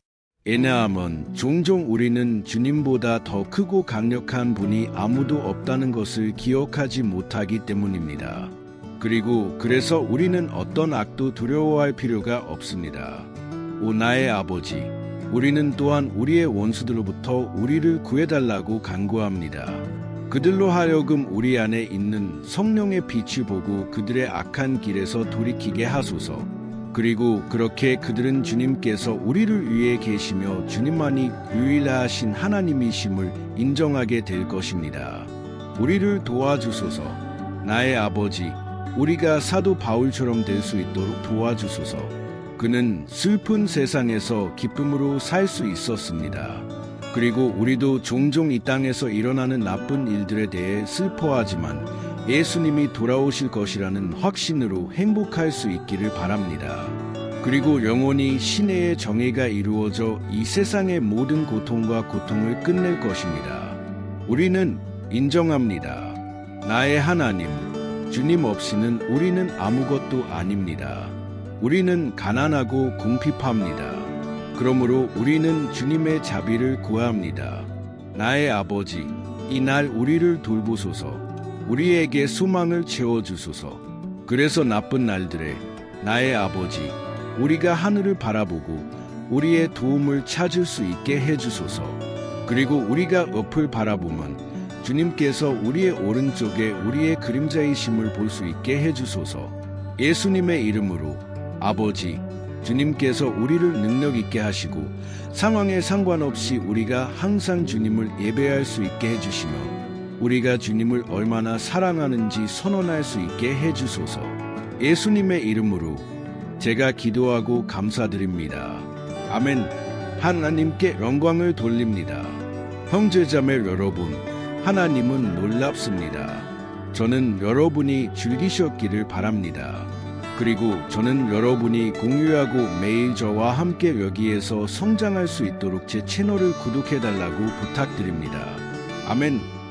왜냐하면 종종 우리는 주님보다 더 크고 강력한 분이 아무도 없다는 것을 기억하지 못하기 때문입니다. 그리고 그래서 우리는 어떤 악도 두려워할 필요가 없습니다. 오 나의 아버지, 우리는 또한 우리의 원수들로부터 우리를 구해달라고 간구합니다. 그들로 하여금 우리 안에 있는 성령의 빛을 보고 그들의 악한 길에서 돌이키게 하소서. 그리고 그렇게 그들은 주님께서 우리를 위해 계시며 주님만이 유일하신 하나님이심을 인정하게 될 것입니다. 우리를 도와주소서. 나의 아버지, 우리가 사도 바울처럼 될 수 있도록 도와주소서. 그는 슬픈 세상에서 기쁨으로 살 수 있었습니다. 그리고 우리도 종종 이 땅에서 일어나는 나쁜 일들에 대해 슬퍼하지만 예수님이 돌아오실 것이라는 확신으로 행복할 수 있기를 바랍니다. 그리고 영원히 신의 정의가 이루어져 이 세상의 모든 고통과 고통을 끝낼 것입니다. 우리는 인정합니다. 나의 하나님, 주님 없이는 우리는 아무것도 아닙니다. 우리는 가난하고 궁핍합니다. 그러므로 우리는 주님의 자비를 구합니다. 나의 아버지, 이날 우리를 돌보소서. 우리에게 소망을 채워주소서. 그래서 나쁜 날들에 나의 아버지, 우리가 하늘을 바라보고 우리의 도움을 찾을 수 있게 해주소서. 그리고 우리가 옆을 바라보면 주님께서 우리의 오른쪽에 우리의 그림자이심을 볼 수 있게 해주소서. 예수님의 이름으로 아버지, 주님께서 우리를 능력 있게 하시고 상황에 상관없이 우리가 항상 주님을 예배할 수 있게 해주시며 우리가 주님을 얼마나 사랑하는지 선언할 수 있게 해주소서. 예수님의 이름으로 제가 기도하고 감사드립니다. 아멘. 하나님께 영광을 돌립니다. 형제자매 여러분, 하나님은 놀랍습니다. 저는 여러분이 즐기셨기를 바랍니다. 그리고 저는 여러분이 공유하고 매일 저와 함께 여기에서 성장할 수 있도록 제 채널을 구독해달라고 부탁드립니다. 아멘.